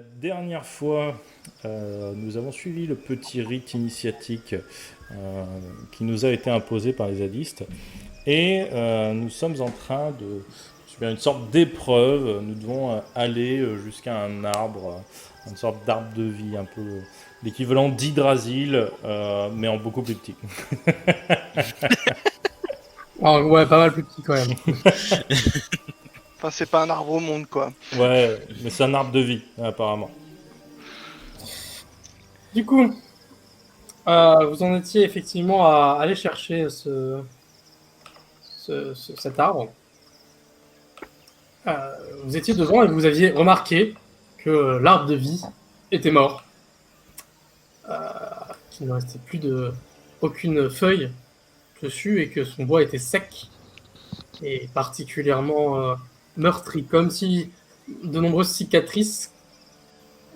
La dernière fois, nous avons suivi le petit rite initiatique qui nous a été imposé par les zadistes et nous sommes en train de subir une sorte d'épreuve. Nous devons aller jusqu'à un arbre, une sorte d'arbre de vie, un peu l'équivalent d'Hydrasil, mais en beaucoup plus petit. Alors, ouais, pas mal plus petit quand même. Enfin, c'est pas un arbre au monde, quoi. Ouais, mais c'est un arbre de vie, apparemment. Du coup, vous en étiez effectivement à aller chercher cet arbre. Vous étiez devant et vous aviez remarqué que l'arbre de vie était mort. Qu'il ne restait aucune feuille dessus et que son bois était sec et particulièrement meurtri, comme si de nombreuses cicatrices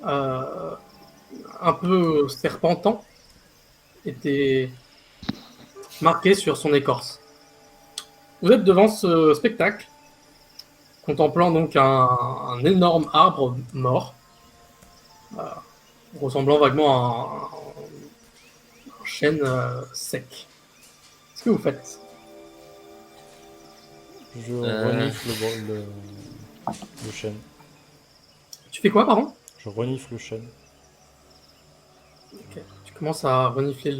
euh, un peu serpentant étaient marquées sur son écorce. Vous êtes devant ce spectacle, contemplant donc un énorme arbre mort, euh, ressemblant vaguement à un chêne sec. Qu'est-ce que vous faites? Je renifle le chêne. Tu fais quoi, pardon? Je renifle le chêne. Okay. Tu commences à renifler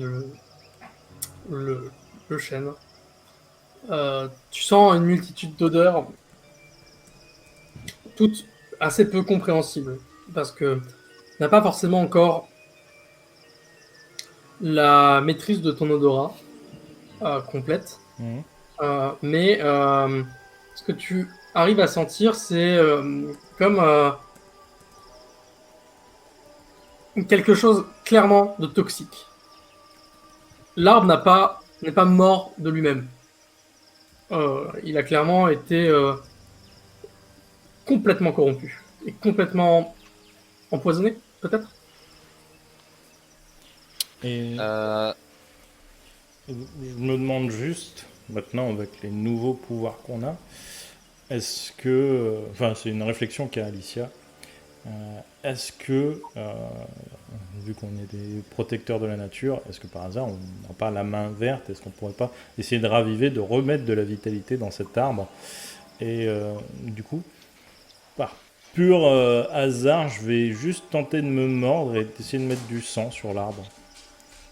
le chêne. Tu sens une multitude d'odeurs, toutes assez peu compréhensibles, parce que tu n'as pas forcément encore la maîtrise de ton odorat complète. Mmh. Mais ce que tu arrives à sentir, c'est comme quelque chose clairement de toxique. L'arbre n'est pas mort de lui-même. Il a clairement été complètement corrompu et complètement empoisonné, peut-être. Et Euh, je me demande juste, maintenant avec les nouveaux pouvoirs qu'on a, est-ce que, enfin c'est une réflexion qu'a Alicia, est-ce que, vu qu'on est des protecteurs de la nature, est-ce que par hasard on n'a pas la main verte, est-ce qu'on pourrait pas essayer de raviver, de remettre de la vitalité dans cet arbre? Et du coup, par pur hasard, je vais juste tenter de me mordre et d'essayer de mettre du sang sur l'arbre.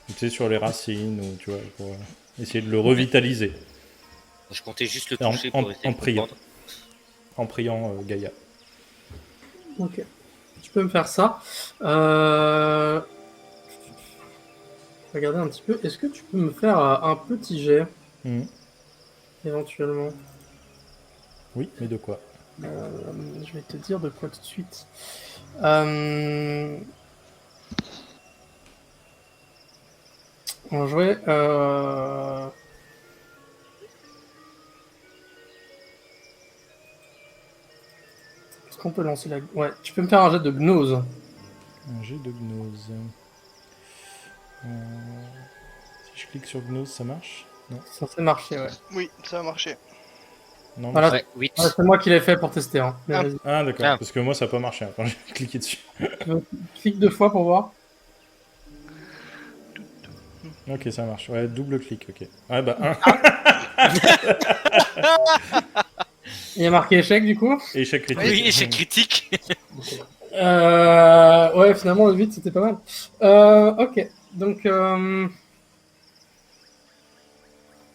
Tu sais, sur les racines, ou tu vois, pour essayer de le revitaliser. je comptais juste le En- toucher en- pour essayer en de priant. comprendre. En priant Gaïa. Ok. Tu peux me faire ça. Regardez un petit peu. Est-ce que tu peux me faire un petit jet, Mhm. éventuellement? Oui, mais de quoi? Je vais te dire de quoi tout de suite. On jouait. Est-ce qu'on peut lancer la. Ouais, tu peux me faire un jet de gnose. Un jet de gnose. Si je clique sur gnose, ça marche? Non. C'est censé marcher, ouais. Oui, ça a marché. Non, Voilà. mais Ouais, 8. Ouais, c'est moi qui l'ai fait pour tester. Hein. Mais Ah. vas-y. ah, d'accord. Ah. Parce que moi, ça n'a pas marché quand j'ai cliqué dessus. Clique 2 fois pour voir. Ok, ça marche. Ouais, double clic, ok. Ouais, bah, 1. Il y a marqué échec du coup. Échec critique. Oui, échec critique. Ouais, finalement le 8 c'était pas mal. Ok, donc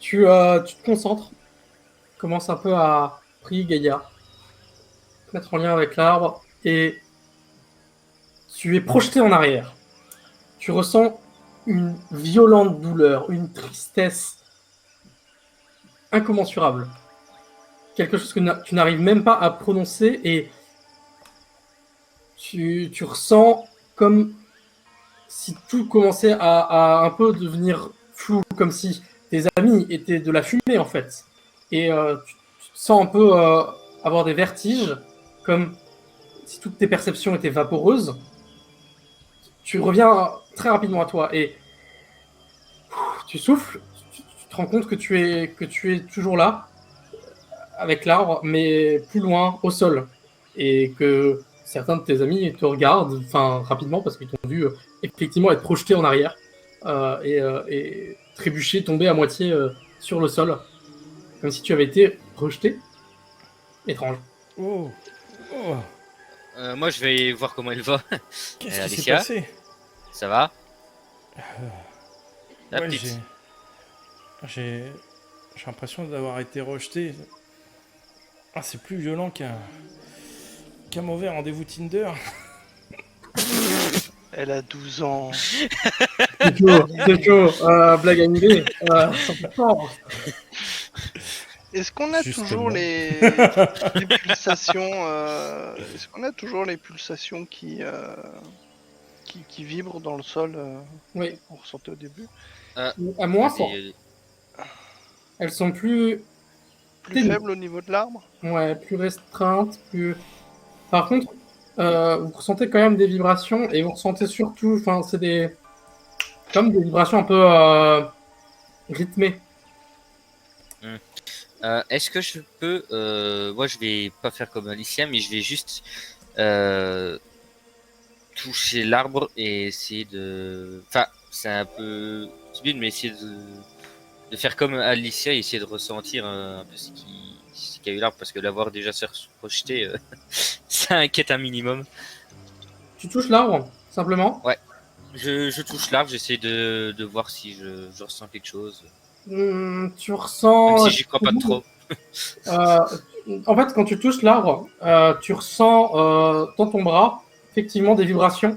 tu te concentres, commences un peu à prier Gaïa, te mettre en lien avec l'arbre et tu es projeté en arrière. Tu ressens une violente douleur, une tristesse incommensurable. Quelque chose que tu n'arrives même pas à prononcer et tu ressens comme si tout commençait à un peu devenir flou, comme si tes amis étaient de la fumée en fait. Et tu te sens un peu avoir des vertiges, comme si toutes tes perceptions étaient vaporeuses. Tu reviens très rapidement à toi et tu souffles, tu te rends compte que tu es toujours là, avec l'arbre, mais plus loin, au sol. Et que certains de tes amis te regardent, enfin rapidement parce qu'ils t'ont vu effectivement être projeté en arrière et trébucher, tomber à moitié sur le sol, comme si tu avais été rejeté. Étrange. Oh, oh, Moi, je vais voir comment elle va. qu'est-ce qui s'est Alicia, passé? ça va? La Ouais, petite. j'ai l'impression d'avoir été rejeté. Ah, c'est plus violent qu'un mauvais rendez-vous Tinder. Elle a 12 ans. C'est chaud, blague animée. 100%. Est-ce qu'on a Justement. toujours les pulsations est-ce qu'on a toujours les pulsations qui vibrent dans le sol Oui, qu'on ressentait au début? à moins fort. Et- Elles sont plus Plus Ténue. faible au niveau de l'arbre? Ouais, plus restreinte, plus. Par contre, vous ressentez quand même des vibrations et vous ressentez surtout, enfin, c'est des comme des vibrations un peu rythmées. Est-ce que je peux, moi je vais pas faire comme Alicia, mais je vais juste toucher l'arbre et essayer de, enfin c'est un peu stupide, mais essayer de faire comme Alicia et essayer de ressentir un peu ce qu'il y a eu l'arbre, parce que l'avoir déjà se projeté, ça inquiète un minimum. Tu touches l'arbre, simplement. Je touche l'arbre, j'essaie de voir si je ressens quelque chose, Tu même ressens. si j'y crois pas trop. Euh, En fait, quand tu touches l'arbre, tu ressens dans ton bras effectivement des vibrations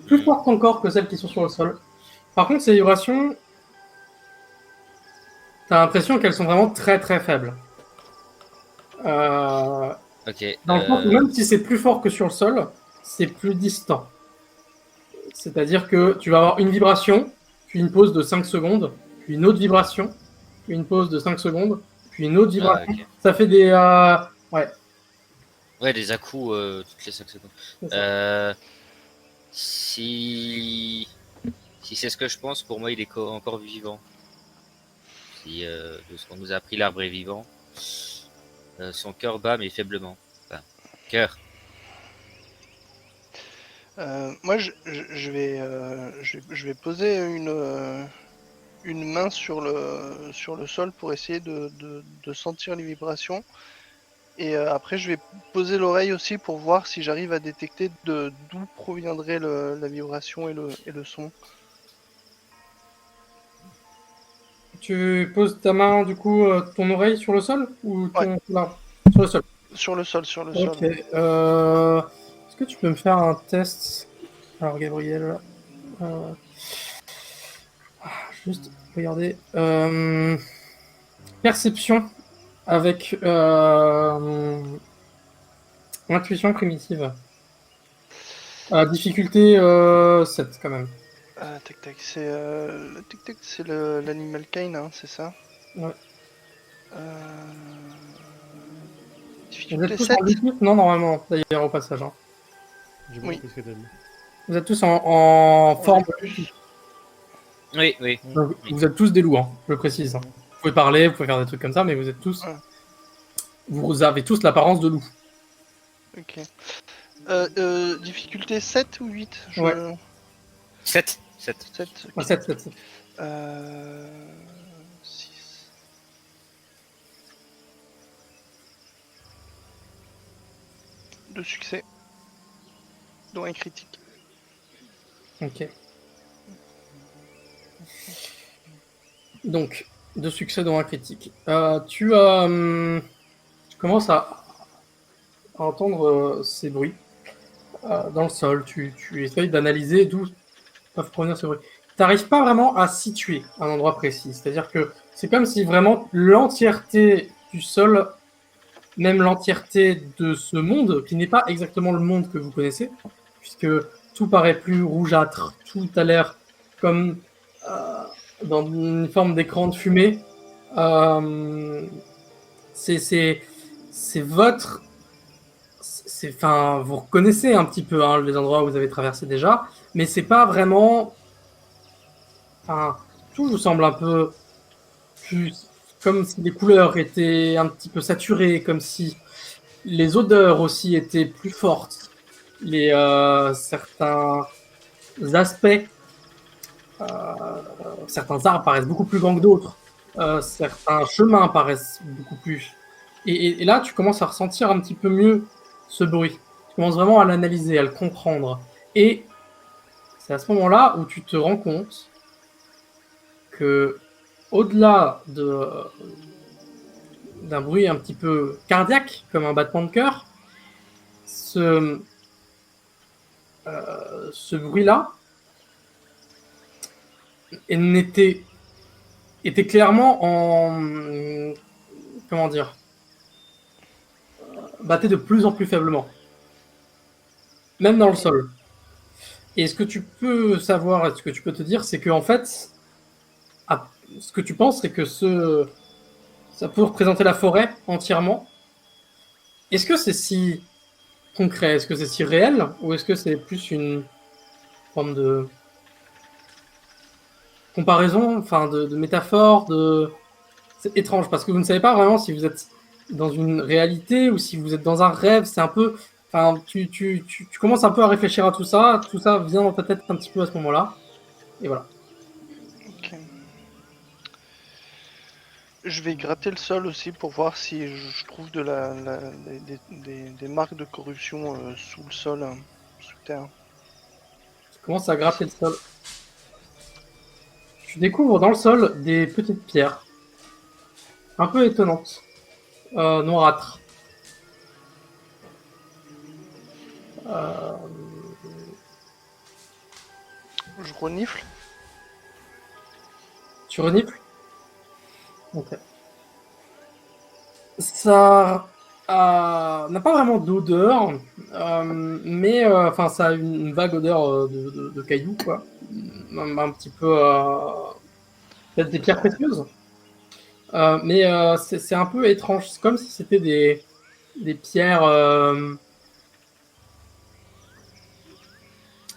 plus fortes encore que celles qui sont sur le sol. Par contre, ces vibrations, t'as l'impression qu'elles sont vraiment très très faibles. Ok. Dans le sens où même si c'est plus fort que sur le sol, c'est plus distant. C'est-à-dire que tu vas avoir une vibration, puis une pause de 5 secondes, puis une autre vibration, puis une pause de 5 secondes, puis une autre vibration. Ok. Ça fait des... ouais, Ouais, des à-coups toutes les 5 secondes. c'est ça. Si c'est ce que je pense, pour moi, il est encore vivant. Si de ce qu'on nous a appris, l'arbre est vivant. Son cœur bat, mais faiblement. Enfin, cœur. Moi, je vais poser une main sur le sol pour essayer de sentir les vibrations. Et après, je vais poser l'oreille aussi pour voir si j'arrive à détecter d'où proviendrait la vibration et le son. Tu poses ta main, du coup, ton oreille sur le sol ou ton... Non, sur le sol. Sur le sol, sur le Ok. sol. Est-ce que tu peux me faire un test? Alors, Gabriel... euh, juste regarder. Perception avec intuition primitive. Difficulté 7 quand même. Tac tac, c'est l'animal kind, hein, c'est ça? Ouais. Vous Difficulté êtes tous 7? en équipe? Non, normalement, d'ailleurs, au passage. Hein. J'ai Oui. compris ce que t'as dit. Vous êtes tous en forme. Oui, oui. Donc, vous êtes tous des loups, hein, je le précise. Hein. Vous pouvez parler, vous pouvez faire des trucs comme ça, mais vous êtes tous. Ouais. Vous avez tous l'apparence de loup. Ok. Difficulté 7 ou 8? Ouais. 7. 7. 7. Ah, 7, 7, 7. 6. De succès. Dont un critique. Ok. Donc, deux succès dans un critique. Tu commences à entendre ces bruits dans le sol. Tu essayes d'analyser d'où peuvent provenir ces bruits. Tu n'arrives pas vraiment à situer un endroit précis. C'est-à-dire que c'est comme si vraiment l'entièreté du sol, même l'entièreté de ce monde, qui n'est pas exactement le monde que vous connaissez, puisque tout paraît plus rougeâtre, tout a l'air comme dans une forme d'écran de fumée. C'est votre... Enfin, vous reconnaissez un petit peu hein, les endroits où vous avez traversé déjà, mais c'est pas vraiment... Enfin, tout vous semble un peu plus... Comme si les couleurs étaient un petit peu saturées, comme si les odeurs aussi étaient plus fortes. Certains aspects, certains arbres paraissent beaucoup plus grands que d'autres. Certains chemins paraissent beaucoup plus. Et là, tu commences à ressentir un petit peu mieux ce bruit. Tu commences vraiment à l'analyser, à le comprendre. Et c'est à ce moment-là où tu te rends compte que, au-delà d'un bruit un petit peu cardiaque, comme un battement de cœur, ce bruit-là était clairement comment dire, battait de plus en plus faiblement, même dans le sol. Et ce que tu peux savoir, ce que tu peux te dire, c'est que en fait, ce que tu penses, c'est que ça peut représenter la forêt entièrement. Est-ce que c'est si concret, est-ce que c'est si réel, ou est-ce que c'est plus une forme de comparaison, enfin de métaphore, c'est étrange parce que vous ne savez pas vraiment si vous êtes dans une réalité ou si vous êtes dans un rêve. C'est un peu, enfin, tu commences un peu à réfléchir à tout ça. Tout ça vient dans ta tête un petit peu à ce moment-là. Et voilà. Ok. Je vais gratter le sol aussi pour voir si je trouve des marques de corruption sous le sol, sous terre. Tu commences à gratter le sol. Tu découvres dans le sol des petites pierres, un peu étonnantes, noirâtres. Je renifle. Tu renifles? Ok. Ça n'a pas vraiment d'odeur, mais enfin ça a une vague odeur de cailloux, quoi. Un petit peu peut-être des pierres précieuses. Mais c'est un peu étrange. C'est comme si c'était des pierres.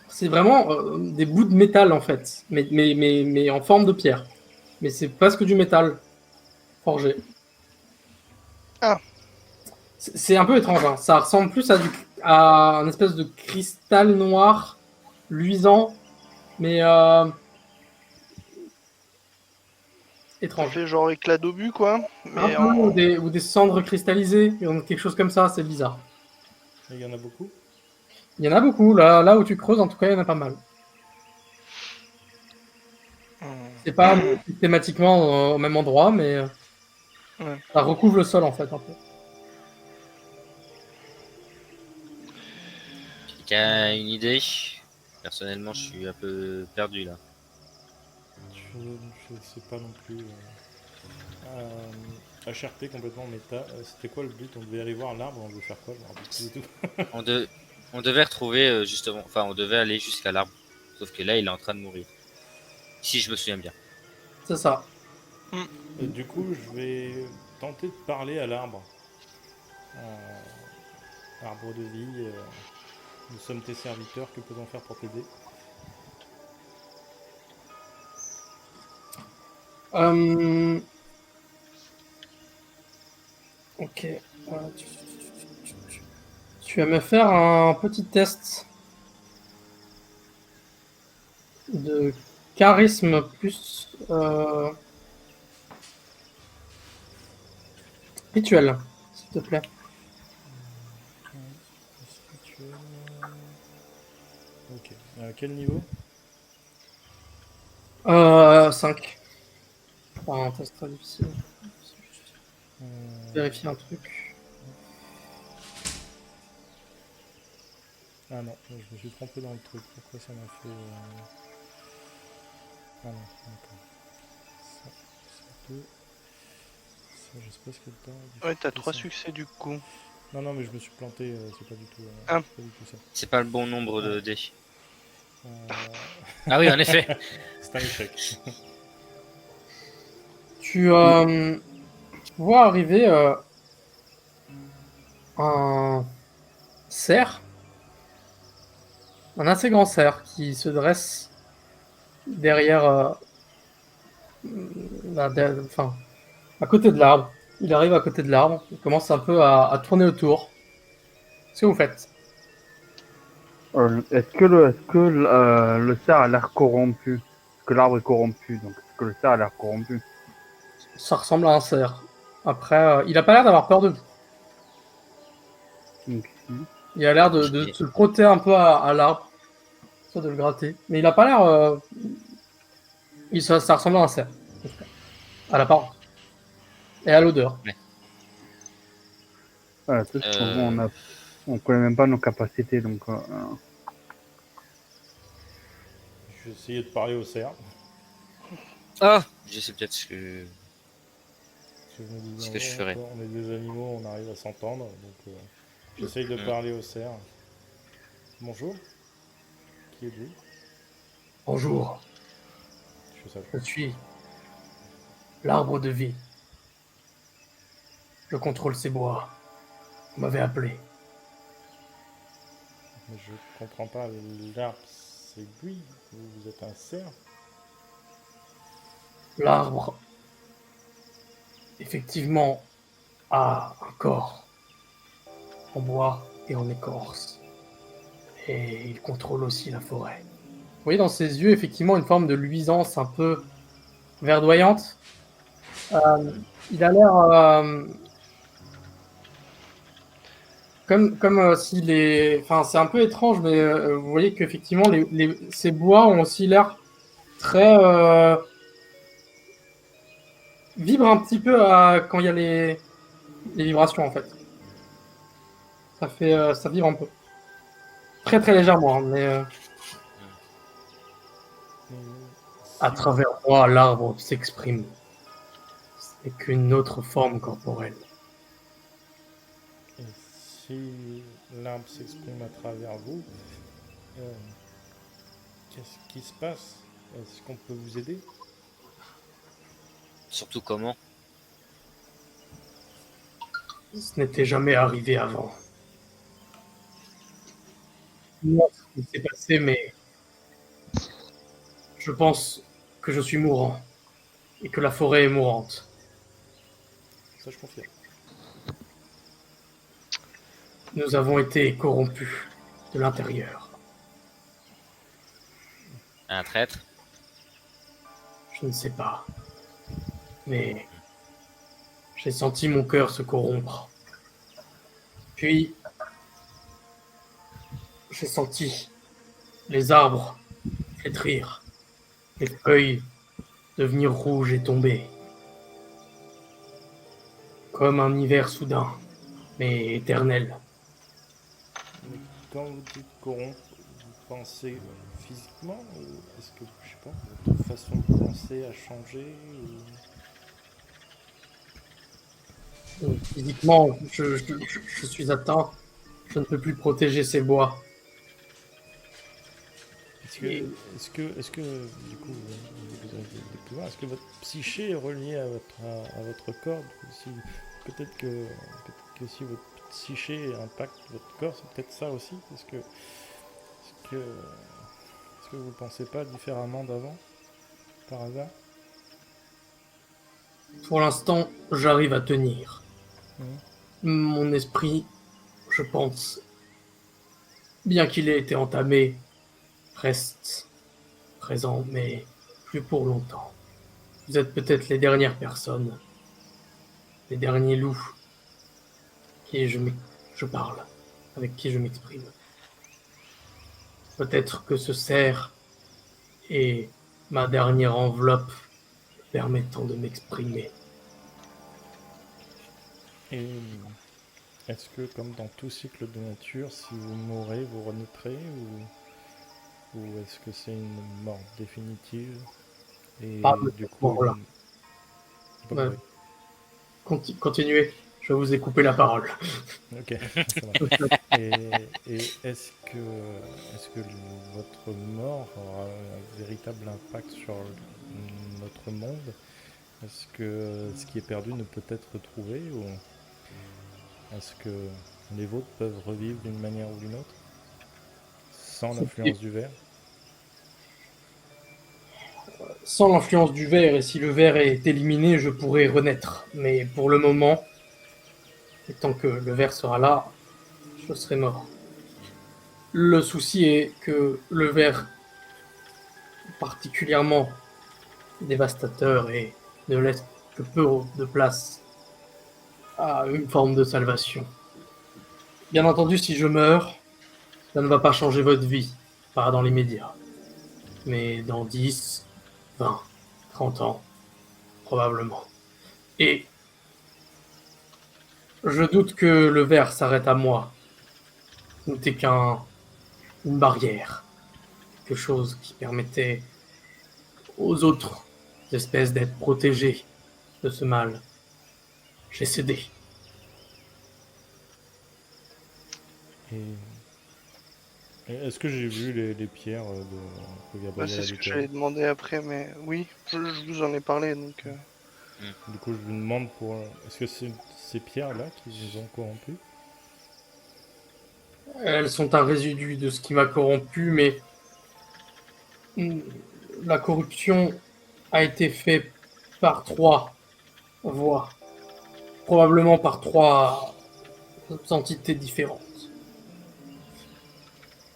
C'est vraiment des bouts de métal en fait, mais en forme de pierre. Mais c'est presque du métal forgé. Ah. C'est un peu étrange. Hein. Ça ressemble plus à un espèce de cristal noir, luisant, mais Ça étrange. fait genre éclat d'obus, quoi. Mais Un peu, ou des cendres cristallisées, quelque chose comme ça, c'est bizarre. Et il y en a beaucoup. Il y en a beaucoup, là où tu creuses, en tout cas, il y en a pas mal. C'est pas systématiquement au même endroit, mais Ouais. ça recouvre le sol, en fait, un peu. Quelqu'un a une idée? Personnellement, je suis un peu perdu là. Je sais pas non plus. HRT complètement méta. C'était quoi le but? On devait aller voir l'arbre, on devait faire quoi? Je me rappelle plus du tout. On devait retrouver justement, enfin, on devait aller jusqu'à l'arbre. Sauf que là, il est en train de mourir. Si je me souviens bien. C'est ça. Et du coup, je vais tenter de parler à l'arbre. Arbre de vie, nous sommes tes serviteurs, que peut-on faire pour t'aider? Ok. Tu vas me faire un petit test de charisme plus rituel, s'il te plaît. Spirituel. Ok. Quel niveau? 5. Enfin, un test très difficile. Vérifier un truc. Ah non, je me suis trompé dans le truc. Pourquoi ça m'a fait... Ah non, d'accord. Ça, c'est 2. Ça, je sais pas ce qu'il y a dedans. Ouais, t'as 3 succès du coup. Non, mais je me suis planté, c'est pas du tout, Ah. c'est pas du tout ça. C'est pas le bon nombre de dés. Euh, Ah oui, en effet. C'est un échec. Tu vois arriver un cerf, un assez grand cerf qui se dresse derrière, enfin, à côté de l'arbre. Il arrive à côté de l'arbre, il commence un peu à tourner autour. Qu'est-ce que vous faites? Le cerf a l'air corrompu? Est-ce que l'arbre est corrompu? Donc, est-ce que le cerf a l'air corrompu? Ça ressemble à un cerf. Après, il a pas l'air d'avoir peur de vous. Ok. Il a l'air de se frotter un peu à l'arbre, soit de le gratter. Mais il a pas l'air. Ça ressemble à un cerf. À l'apparence. Et à l'odeur. Voilà, tout ce on connaît même pas nos capacités, donc Je vais essayer de parler au cerf. Ah, je sais peut-être ce que. Parce que je me dis, Ce que je bon, ferais. on est des animaux, on arrive à s'entendre. Donc j'essaye de parler au cerf. Bonjour. Qui êtes-vous? Bonjour, Je fais ça. je suis l'arbre de vie. Je contrôle ces bois. Vous m'avez appelé. Mais je comprends pas. L'arbre, c'est lui. Vous êtes un cerf. L'arbre, effectivement, a un corps en bois et en écorce. Et il contrôle aussi la forêt. Vous voyez dans ses yeux, effectivement, une forme de luisance un peu verdoyante. Il a l'air comme s'il est... Enfin, c'est un peu étrange, mais vous voyez qu'effectivement, ces bois ont aussi l'air très... vibre un petit peu quand il y a les vibrations, en fait. Ça vibre un peu. Très très légèrement, hein, mais Mais à travers moi, l'arbre s'exprime. Ce n'est qu'une autre forme corporelle. Et si l'arbre s'exprime à travers vous, qu'est-ce qui se passe? Est-ce qu'on peut vous aider? Surtout comment? Ce n'était jamais arrivé avant. Moi, ce qui s'est passé, mais je pense que je suis mourant et que la forêt est mourante. Ça, je confirme. Nous avons été corrompus de l'intérieur. Un traître? Je ne sais pas. Mais j'ai senti mon cœur se corrompre. Puis, j'ai senti les arbres flétrir, les feuilles devenir rouges et tomber. Comme un hiver soudain, mais éternel. Mais quand vous dites corrompre, vous pensez physiquement ou est-ce que, je sais pas, votre façon de penser a changé Physiquement, je suis atteint. Je ne peux plus protéger ces bois. Est-ce que du coup, vous avez des pouvoirs, est-ce que votre psyché est reliée à votre corps? Peut-être que si votre psyché impacte votre corps, c'est peut-être ça aussi. Est-ce que vous ne pensez pas différemment d'avant, par hasard? Pour l'instant, j'arrive à tenir. Mhm. Mon esprit, je pense, bien qu'il ait été entamé, reste présent, mais plus pour longtemps. Vous êtes peut-être les dernières personnes, les derniers loups, qui je parle, avec qui je m'exprime. Peut-être que ce cerf est ma dernière enveloppe permettant de m'exprimer. Et est-ce que, comme dans tout cycle de nature, si vous mourrez, vous renaîtrez ou est-ce que c'est une mort définitive et Pas de du cette coup, mort-là. Pas Ouais. Continuez, je vous ai coupé la parole. Ok, ça marche. Et est-ce que votre mort aura un véritable impact sur notre monde? Est-ce que ce qui est perdu ne peut être retrouvé ou est-ce que les vôtres peuvent revivre d'une manière ou d'une autre sans l'influence du verre? Sans l'influence du verre, et si le verre est éliminé, je pourrai renaître. Mais pour le moment, et tant que le verre sera là, je serais mort. Le souci est que le ver est particulièrement dévastateur et ne laisse que peu de place à une forme de salvation. Bien entendu, si je meurs, ça ne va pas changer votre vie, pas dans l'immédiat. Mais dans 10, 20, 30 ans, probablement. Et je doute que le ver s'arrête à moi. Ce n'était une barrière. Quelque chose qui permettait aux autres espèces d'être protégées de ce mal. J'ai cédé. Et est-ce que j'ai vu les pierres que Bah, Gabriel c'est a ce que déterrées? j'allais demander après, mais oui, je vous en ai parlé, donc... Du coup, je lui demande pour... Est-ce que c'est ces pierres-là qui nous ont corrompus? Elles sont un résidu de ce qui m'a corrompu, mais la corruption a été faite par 3 voies. Probablement par 3 entités différentes.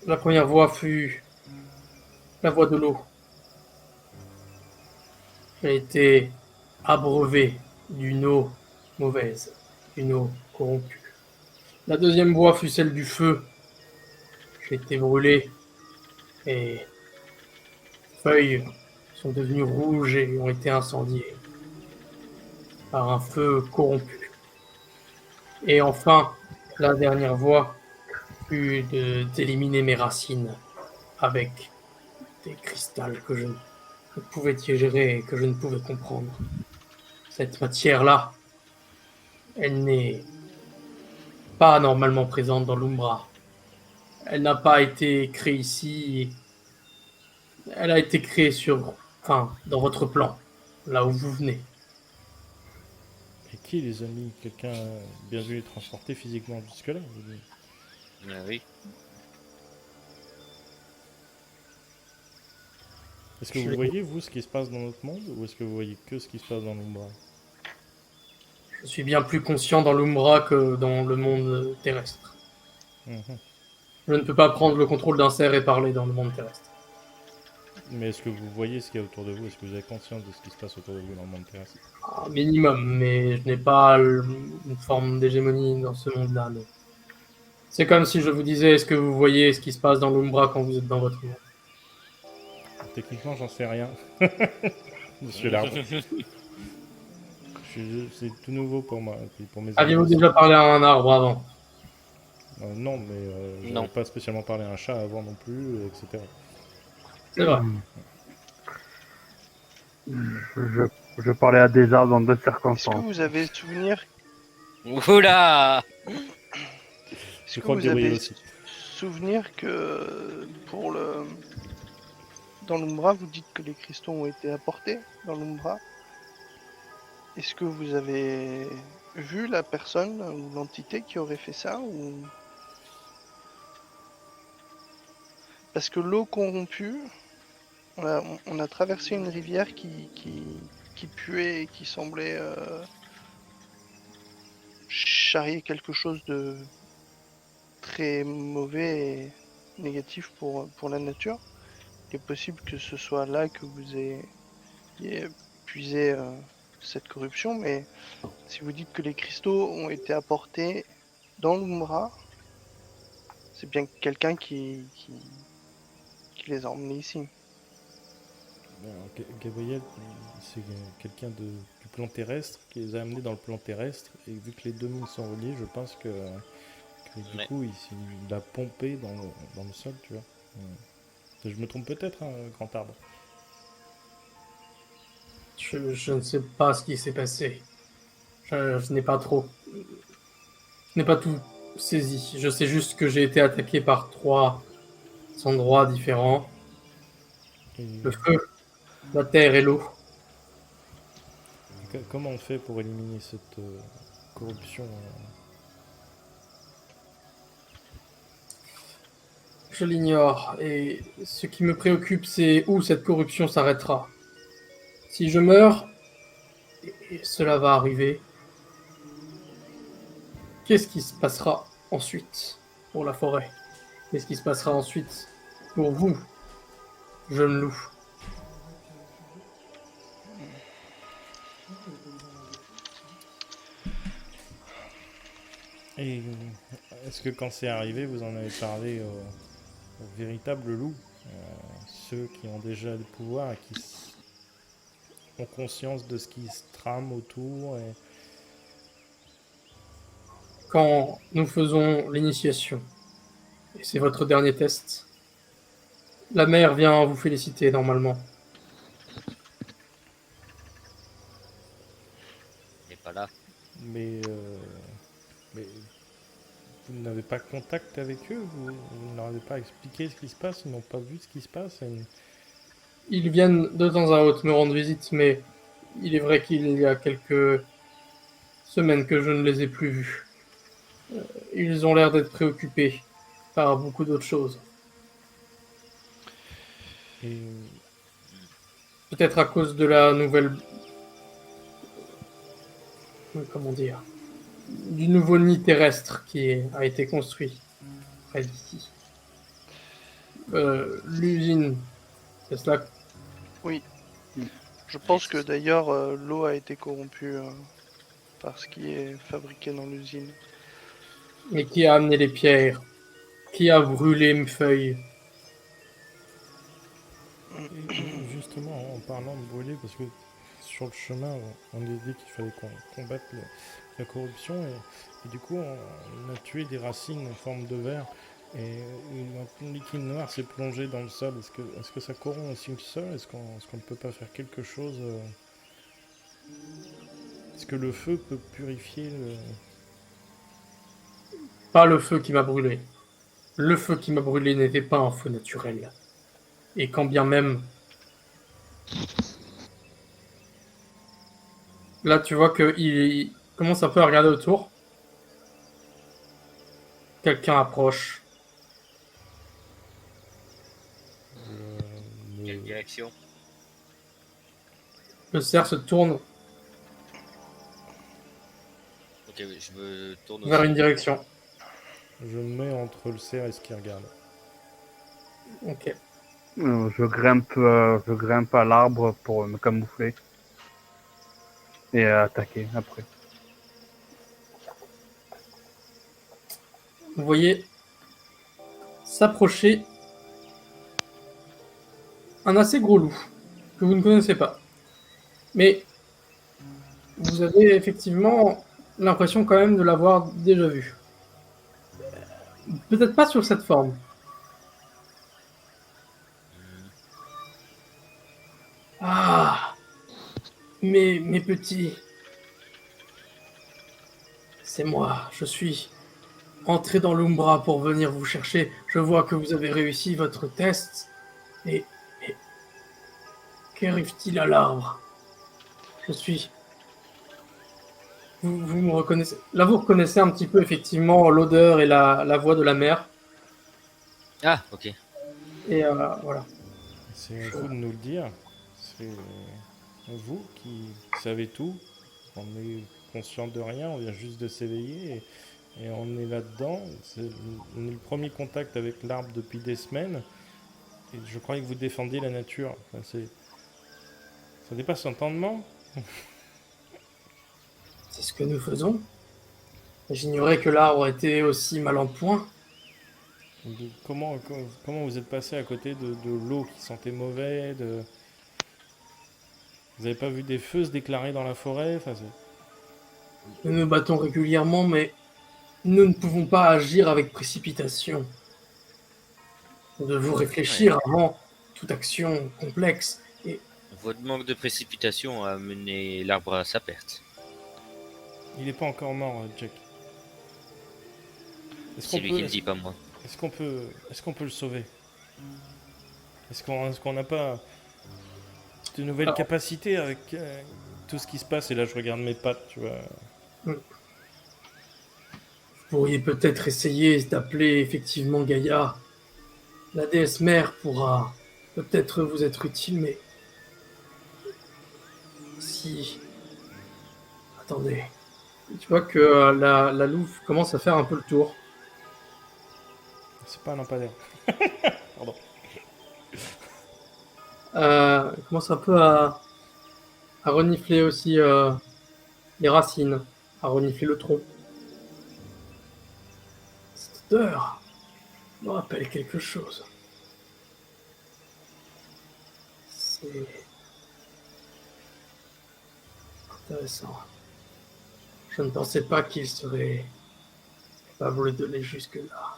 La première voie fut la voie de l'eau. J'ai été abreuvé d'une eau mauvaise, d'une eau corrompue. La deuxième voie fut celle du feu. J'ai été brûlé et les feuilles sont devenues rouges et ont été incendiées par un feu corrompu. Et enfin, la dernière voie fut d'éliminer mes racines avec des cristals que je ne pouvais digérer et que je ne pouvais comprendre. Cette matière-là, elle n'est pas normalement présente dans l'Umbra. Elle n'a pas été créée ici. Elle a été créée dans votre plan, là où vous venez. Et qui les a mis? Quelqu'un a bien vu les transporter physiquement jusque-là? Ah oui. Est-ce que vous voyez, vous, ce qui se passe dans notre monde? Ou est-ce que vous voyez que ce qui se passe dans l'Umbra? Je suis bien plus conscient dans l'Umbra que dans le monde terrestre. Mhm. Je ne peux pas prendre le contrôle d'un cerf et parler dans le monde terrestre. Mais est-ce que vous voyez ce qu'il y a autour de vous? Est-ce que vous avez conscience de ce qui se passe autour de vous dans le monde terrestre? Un minimum, mais je n'ai pas une forme d'hégémonie dans ce monde-là. Non. C'est comme si je vous disais, est-ce que vous voyez ce qui se passe dans l'Umbra quand vous êtes dans votre monde? Techniquement, j'en sais rien. Monsieur l'arbre. C'est tout nouveau pour moi. Et puis pour mes Aviez-vous amis aussi. déjà parlé à un arbre avant? Non, mais je Non. n'avais pas spécialement parlé à un chat avant non plus, etc. C'est vrai. Je parlais à des arbres dans d'autres Est-ce que circonstances. vous avez souvenir... Oula! Est-ce Je que crois que vous Gabriel avez aussi. souvenir que dans l'Umbra, vous dites que les cristaux ont été apportés dans l'Umbra? Est-ce que vous avez vu la personne ou l'entité qui aurait fait ça ou... Parce que l'eau corrompue, on a traversé une rivière qui puait et qui semblait charrier quelque chose de très mauvais et négatif pour la nature. Il est possible que ce soit là que vous ayez puisé cette corruption, mais si vous dites que les cristaux ont été apportés dans l'Umbra, c'est bien quelqu'un qui les a emmenés ici. Alors, Gabriel, c'est quelqu'un du plan terrestre qui les a amenés dans le plan terrestre. Et vu que les deux mondes sont reliés, je pense que du Ouais. coup, il a pompé dans le sol, tu vois. Je me trompe peut-être, hein, grand arbre. Je ne sais pas ce qui s'est passé. Je n'ai pas trop. Je n'ai pas tout saisi. Je sais juste que j'ai été attaqué par 3 endroits différents. Et Le feu, la terre et l'eau. comment on fait pour éliminer cette corruption Je l'ignore. Et ce qui me préoccupe, c'est où cette corruption s'arrêtera. Si je meurs, et cela va arriver, qu'est-ce qui se passera ensuite? pour la forêt. Qu'est-ce qui se passera ensuite pour vous, jeune loup? Et est-ce que quand c'est arrivé, vous en avez parlé aux véritables loups, ceux qui ont déjà le pouvoir et qui ont conscience de ce qui se trame autour et... Quand nous faisons l'initiation, et c'est votre dernier test, la mère vient vous féliciter normalement. Il n'est pas là. mais vous n'avez pas contact avec eux, vous ne leur avez pas expliqué ce qui se passe, ils n'ont pas vu ce qui se passe. Ils viennent de temps à autre me rendre visite, mais il est vrai qu'il y a quelques semaines que je ne les ai plus vus. Ils ont l'air d'être préoccupés par beaucoup d'autres choses. Et Peut-être à cause de la nouvelle... Comment dire? Du nouveau nid terrestre qui a été construit près d'ici. L'usine, c'est cela? Oui. Mm. Je pense que d'ailleurs l'eau a été corrompue par ce qui est fabriqué dans l'usine. Mais qui a amené les pierres? Qui a brûlé mes feuilles? Et justement, en parlant de brûler, parce que sur le chemin, on a dit qu'il fallait qu'on combatte la corruption, et du coup, on a tué des racines en forme de verre, et un liquide noir s'est plongé dans le sol. Est-ce que ça corrompt aussi le sol? Est-ce qu'on ne peut pas faire quelque chose Est-ce que le feu peut purifier le... Pas le feu qui m'a brûlé. Le feu qui m'a brûlé n'était pas un feu naturel. Et quand bien même... Là, tu vois qu'il commence un peu à regarder autour. Quelqu'un approche. Quelle direction? Le cerf se tourne Ok, oui, je me tourne vers aussi. une direction. Je me mets entre le cerf et ce qui regarde. Ok. Je grimpe à l'arbre pour me camoufler et attaquer après. Vous voyez s'approcher un assez gros loup que vous ne connaissez pas. Mais vous avez effectivement l'impression quand même de l'avoir déjà vu. Peut-être pas sur cette forme. Ah, mes petits, c'est moi, je suis entré dans l'Umbra pour venir vous chercher. Je vois que vous avez réussi votre test. Et qu'arrive-t-il à l'arbre? Je suis... Vous me reconnaissez... Là, vous reconnaissez un petit peu effectivement l'odeur et la voix de la mer. Ah, ok. Et voilà. C'est à vous de nous le dire. C'est vous qui savez tout. On est conscient de rien, on vient juste de s'éveiller et on est là-dedans. On est le premier contact avec l'arbre depuis des semaines. Et je croyais que vous défendiez la nature. Enfin, ça dépasse l'entendement. C'est ce que nous faisons. J'ignorais que l'arbre était aussi mal en point. Comment vous êtes passé à côté de l'eau qui sentait mauvais Vous n'avez pas vu des feux se déclarer dans la forêt? Enfin, Nous nous battons régulièrement, mais nous ne pouvons pas agir avec précipitation. Nous devons réfléchir avant toute action complexe. Et Votre manque de précipitation a mené l'arbre à sa perte. il n'est pas encore mort, Jack. C'est lui qui le dit, pas moi. Est-ce qu'on peut le sauver? Est-ce qu'on n'a pas de nouvelles Alors, capacités avec tout ce qui se passe? Et là, je regarde mes pattes, tu vois. vous pourriez peut-être essayer d'appeler effectivement Gaïa. La déesse mère pourra peut-être vous être utile, mais si... Attendez. Tu vois que la louve commence à faire un peu le tour. C'est pas un lampadaire. Pardon. Il commence un peu à renifler aussi les racines, à renifler le tronc. Cette odeur me rappelle quelque chose. C'est intéressant. Je ne pensais pas qu'il serait capable d'aller jusque-là,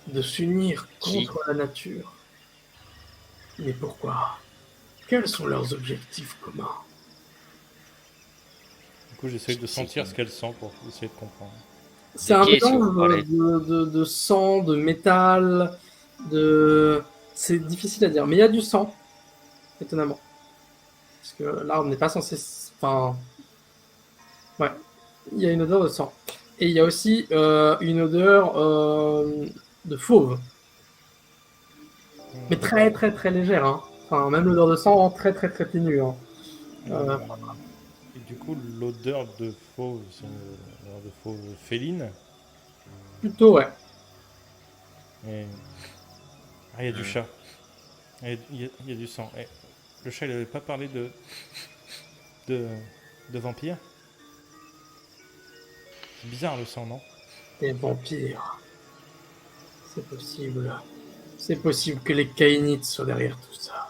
de s'unir Qui contre la nature. Mais pourquoi? Quels sont leurs objectifs communs? Du coup, j'essaye de C'est sentir qui ce qu'elle sent pour essayer de comprendre. C'est un qui est-ce que vous mélange parlez de sang, de métal, de... C'est difficile à dire, mais il y a du sang, étonnamment. Parce que l'arbre n'est pas censé... Enfin... Ouais, il y a une odeur de sang. Et il y a aussi une odeur de fauve, mais très très très légère. Hein. Enfin, même l'odeur de sang, très très très ténue. Hein. Euh, Et du coup, l'odeur de fauve, c'est une odeur de fauve féline. Plutôt, ouais. Et... Ah, il y a du chat. Il y a du sang. Et le chat, il avait pas parlé de vampire. C'est bizarre le sang, non? Des vampires. C'est possible. C'est possible que les Kainites soient derrière tout ça.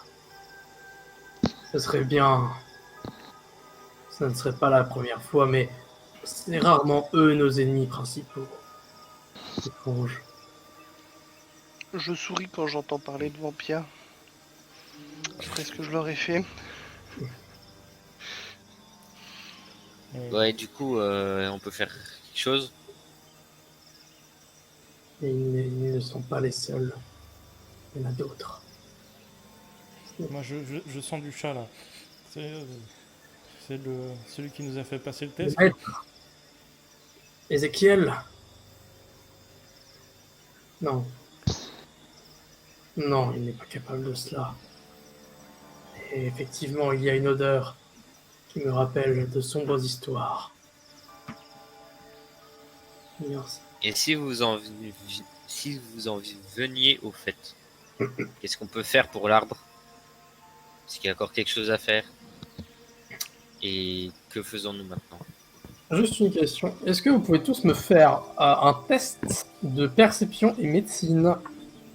Ce serait bien. Ce ne serait pas la première fois, mais c'est rarement eux nos ennemis principaux. Étrange. Je souris quand j'entends parler de vampires. Après ce que je leur ai fait. Et- Ouais, du coup, on peut faire quelque chose. Et ils ne sont pas les seuls. Il y en a d'autres. Moi, je sens du chat là. C'est celui qui nous a fait passer le test. Maître. Ézéchiel. Non. Non, il n'est pas capable de cela. Et effectivement, il y a une odeur qui me rappelle de sombres histoires. Merci. Et si vous en veniez au fait, qu'est-ce qu'on peut faire pour l'arbre? Est-ce qu'il y a encore quelque chose à faire? Et que faisons-nous maintenant? Juste une question. Est-ce que vous pouvez tous me faire un test de perception et médecine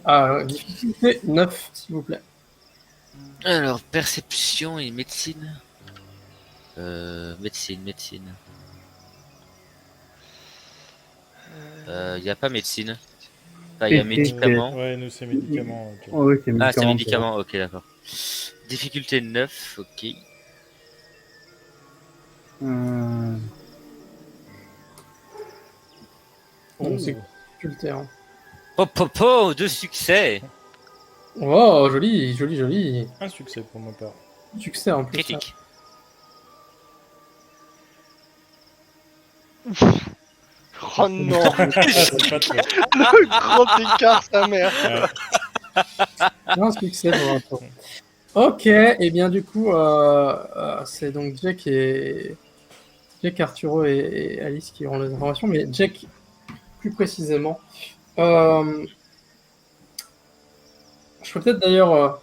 à difficulté 9, s'il vous plaît? Alors, perception et médecine. Médecine. Il n'y a pas médecine. Enfin, il y a Et- médicament. Ouais, nous, c'est médicaments. ok. Oh, oui, c'est Ah, c'est médicament. médicament, ok, d'accord. Difficulté 9, ok. Euh, Bon, c'est difficulté. Hein. Oh, 2 succès. Oh, joli, joli, joli. Un succès pour ma part. Succès en plus. Critique. Oh non, C'est pas trop. le grand écart, sa mère. Ouais. Un succès pour l'instant. Ok, et bien du coup, c'est donc Jack, Arturo et Alice qui auront les informations, mais Jack plus précisément. Je peux peut-être d'ailleurs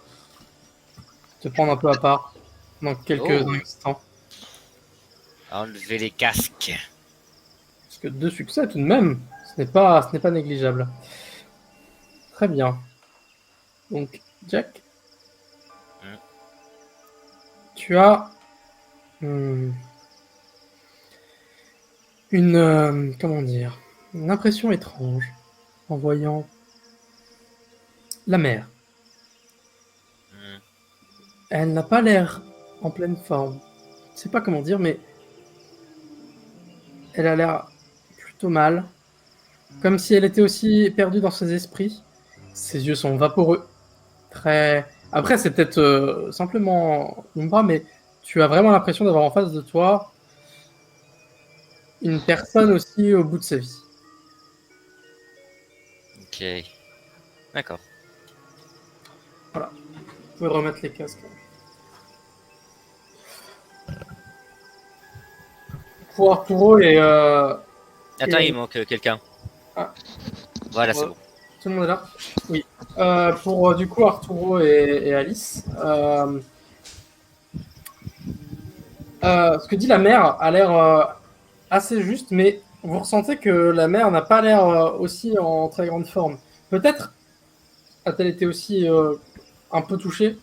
te prendre un peu à part dans quelques Oh. instants. Enlever les casques. Parce que 2 succès tout de même, ce n'est pas négligeable. Très bien. Donc, Jack, tu as une comment dire, une impression étrange en voyant la mer. Elle n'a pas l'air en pleine forme. Je ne sais pas comment dire, mais elle a l'air plutôt mal. Comme si elle était aussi perdue dans ses esprits. Ses yeux sont vaporeux. Très... Après, c'est peut-être simplement Umbra, mais tu as vraiment l'impression d'avoir en face de toi une personne aussi au bout de sa vie. Ok. D'accord. Vous pouvez remettre les casques. Pour Arturo et... Attends, Et- il manque quelqu'un. Ah. Voilà, c'est Ouais. bon. Tout le monde est là? Oui. Pour du coup Arturo et Alice, ce que dit la mère a l'air assez juste, mais vous ressentez que la mère n'a pas l'air aussi en très grande forme. Peut-être a-t-elle été aussi un peu touchée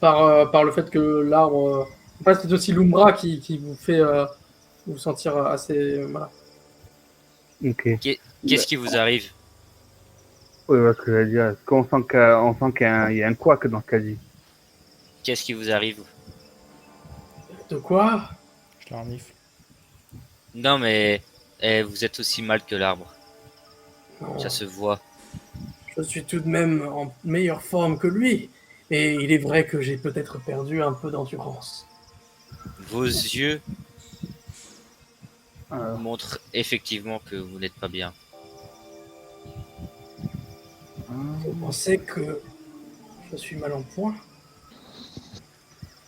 par le fait que l'arbre. C'est aussi l'Umbra qui vous fait vous sentir assez. Voilà. Ok. Qu'est-ce qui vous arrive? Oui, parce que j'allais dire, est-ce qu'on sent qu'il y a un couac dans ce qu'elle dit. Qu'est-ce qui vous arrive? De quoi? Je la renifle. Non, mais vous êtes aussi mal que l'arbre. Non. Ça se voit. Je suis tout de même en meilleure forme que lui. Et il est vrai que j'ai peut-être perdu un peu d'endurance. Vos yeux Euh, montrent effectivement que vous n'êtes pas bien. Vous pensez que je suis mal en point?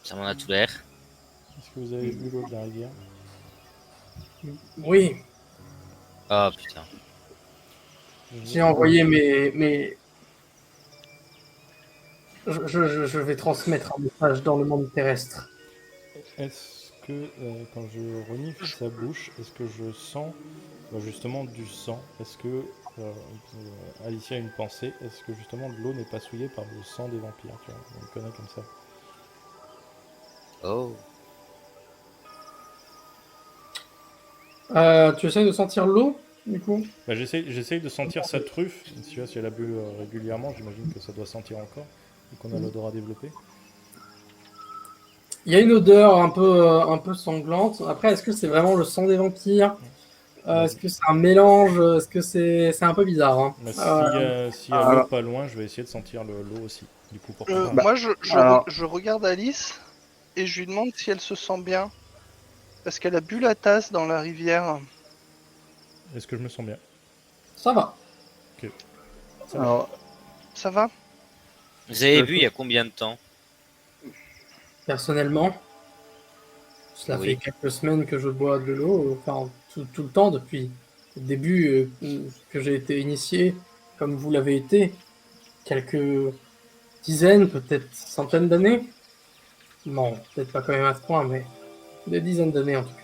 Ça m'en a tout l'air. Est-ce que vous avez vu l'eau de la rivière? Oui, Ah putain. j'ai envoyé mes... Je vais transmettre un message dans le monde terrestre. Est-ce que quand je renifle sa bouche, est-ce que je sens justement du sang? Est-ce que Alicia a une pensée? Est-ce que justement l'eau n'est pas souillée par le sang des vampires? Tu vois, on le connaît comme ça. Oh. Tu essayes de sentir l'eau, du coup? Bah, j'essaye de sentir sa truffe. Si elle a bu régulièrement, j'imagine que ça doit sentir encore. Et qu'on a l'odorat développé. Il y a une odeur un peu sanglante. Après, est-ce que c'est vraiment le sang des vampires? Est-ce que c'est un mélange? Est-ce que c'est un peu bizarre, hein? Bah, s'il y a l'eau pas loin, je vais essayer de sentir l'eau aussi. Du coup, pour pouvoir- Moi, Alors- je regarde Alice et je lui demande si elle se sent bien. Parce qu'elle a bu la tasse dans la rivière. Est-ce que je me sens bien? Ça va. Ça va. Alors, Ça va? Vous avez vu il y a combien de temps? Personnellement, cela Oui. fait quelques semaines que je bois de l'eau, enfin tout le temps depuis le début que j'ai été initié, comme vous l'avez été, quelques dizaines, peut-être centaines d'années. Non, peut-être pas quand même à ce point, mais des dizaines d'années en tout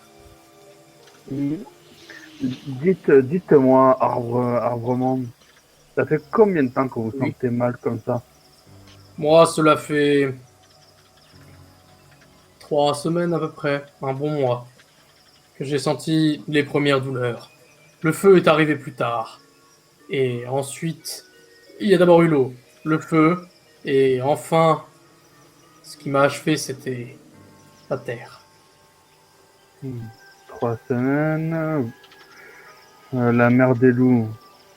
cas. dites-moi, Arbrement, ça fait combien de temps que vous Oui. sentez mal comme ça? Moi, cela fait 3 semaines à peu près, un bon mois, que j'ai senti les premières douleurs. Le feu est arrivé plus tard. Et ensuite, il y a d'abord eu l'eau, le feu, et enfin, ce qui m'a achevé, c'était la terre. 3 semaines. La mer des loups,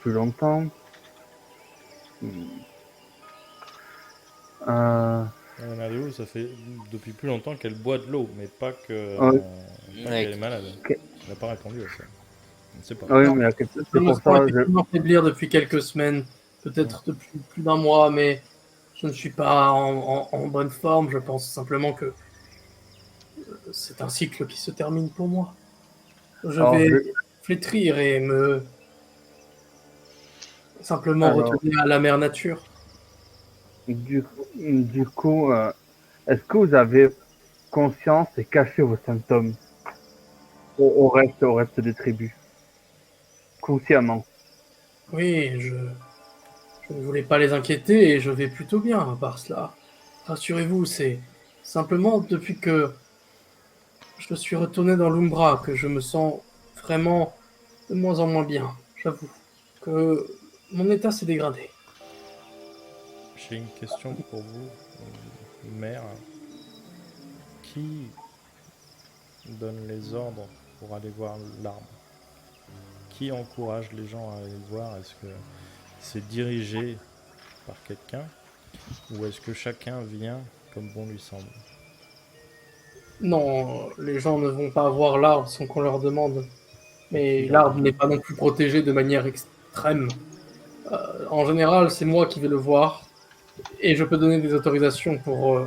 plus longtemps. Euh, La mère de l'eau, ça fait depuis plus longtemps qu'elle boit de l'eau, mais pas que Ouais. pas Ouais. qu'elle est malade. Ok. Elle n'a pas répondu à ça. On ne sait pas. oui, Non. mais c'est Je me pour sens ça. effectivement faiblir depuis quelques semaines, peut-être depuis plus d'un mois, mais je ne suis pas en bonne forme. Je pense simplement que c'est un cycle qui se termine pour moi. Je Alors, vais flétrir et me simplement Alors. retenir à la mère nature. Du coup, est-ce que vous avez conscience et caché vos symptômes au reste des tribus? Consciemment. Oui, je ne voulais pas les inquiéter et je vais plutôt bien à part cela. Rassurez-vous, c'est simplement depuis que je suis retourné dans l'Umbra que je me sens vraiment de moins en moins bien. J'avoue que mon état s'est dégradé. J'ai une question pour vous, mère. Qui donne les ordres pour aller voir l'arbre? Qui encourage les gens à aller le voir? Est-ce que c'est dirigé par quelqu'un ou est-ce que chacun vient comme bon lui semble? Non, les gens ne vont pas voir l'arbre sans qu'on leur demande. Mais Qui l'arbre leur n'est pas non plus protégé de manière extrême. En général, c'est moi qui vais le voir et je peux donner des autorisations pour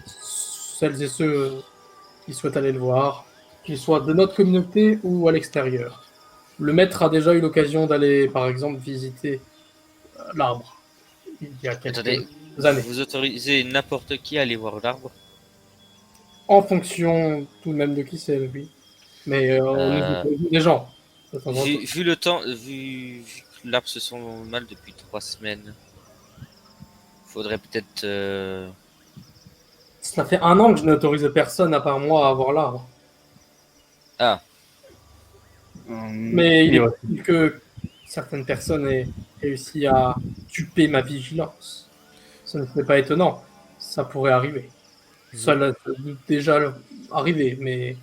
celles et ceux qui souhaitent aller le voir, qu'ils soient de notre communauté ou à l'extérieur. Le maître a déjà eu l'occasion d'aller, par exemple, visiter l'arbre il y a quelques Attendez, années. vous autorisez n'importe qui à aller voir l'arbre? En fonction tout de même de qui c'est, oui. Mais on nous autorise des gens. De temps en temps. Vu le temps, vu que l'arbre se sent mal depuis 3 semaines, faudrait peut-être. Ça fait 1 an que je n'ai autorisé personne à part moi à voir l'arbre. Ah, Mais il Et est ouais. possible que certaines personnes aient réussi à duper ma vigilance. Ce n'est pas étonnant. Ça pourrait arriver. Ça l'a déjà arrivé, mais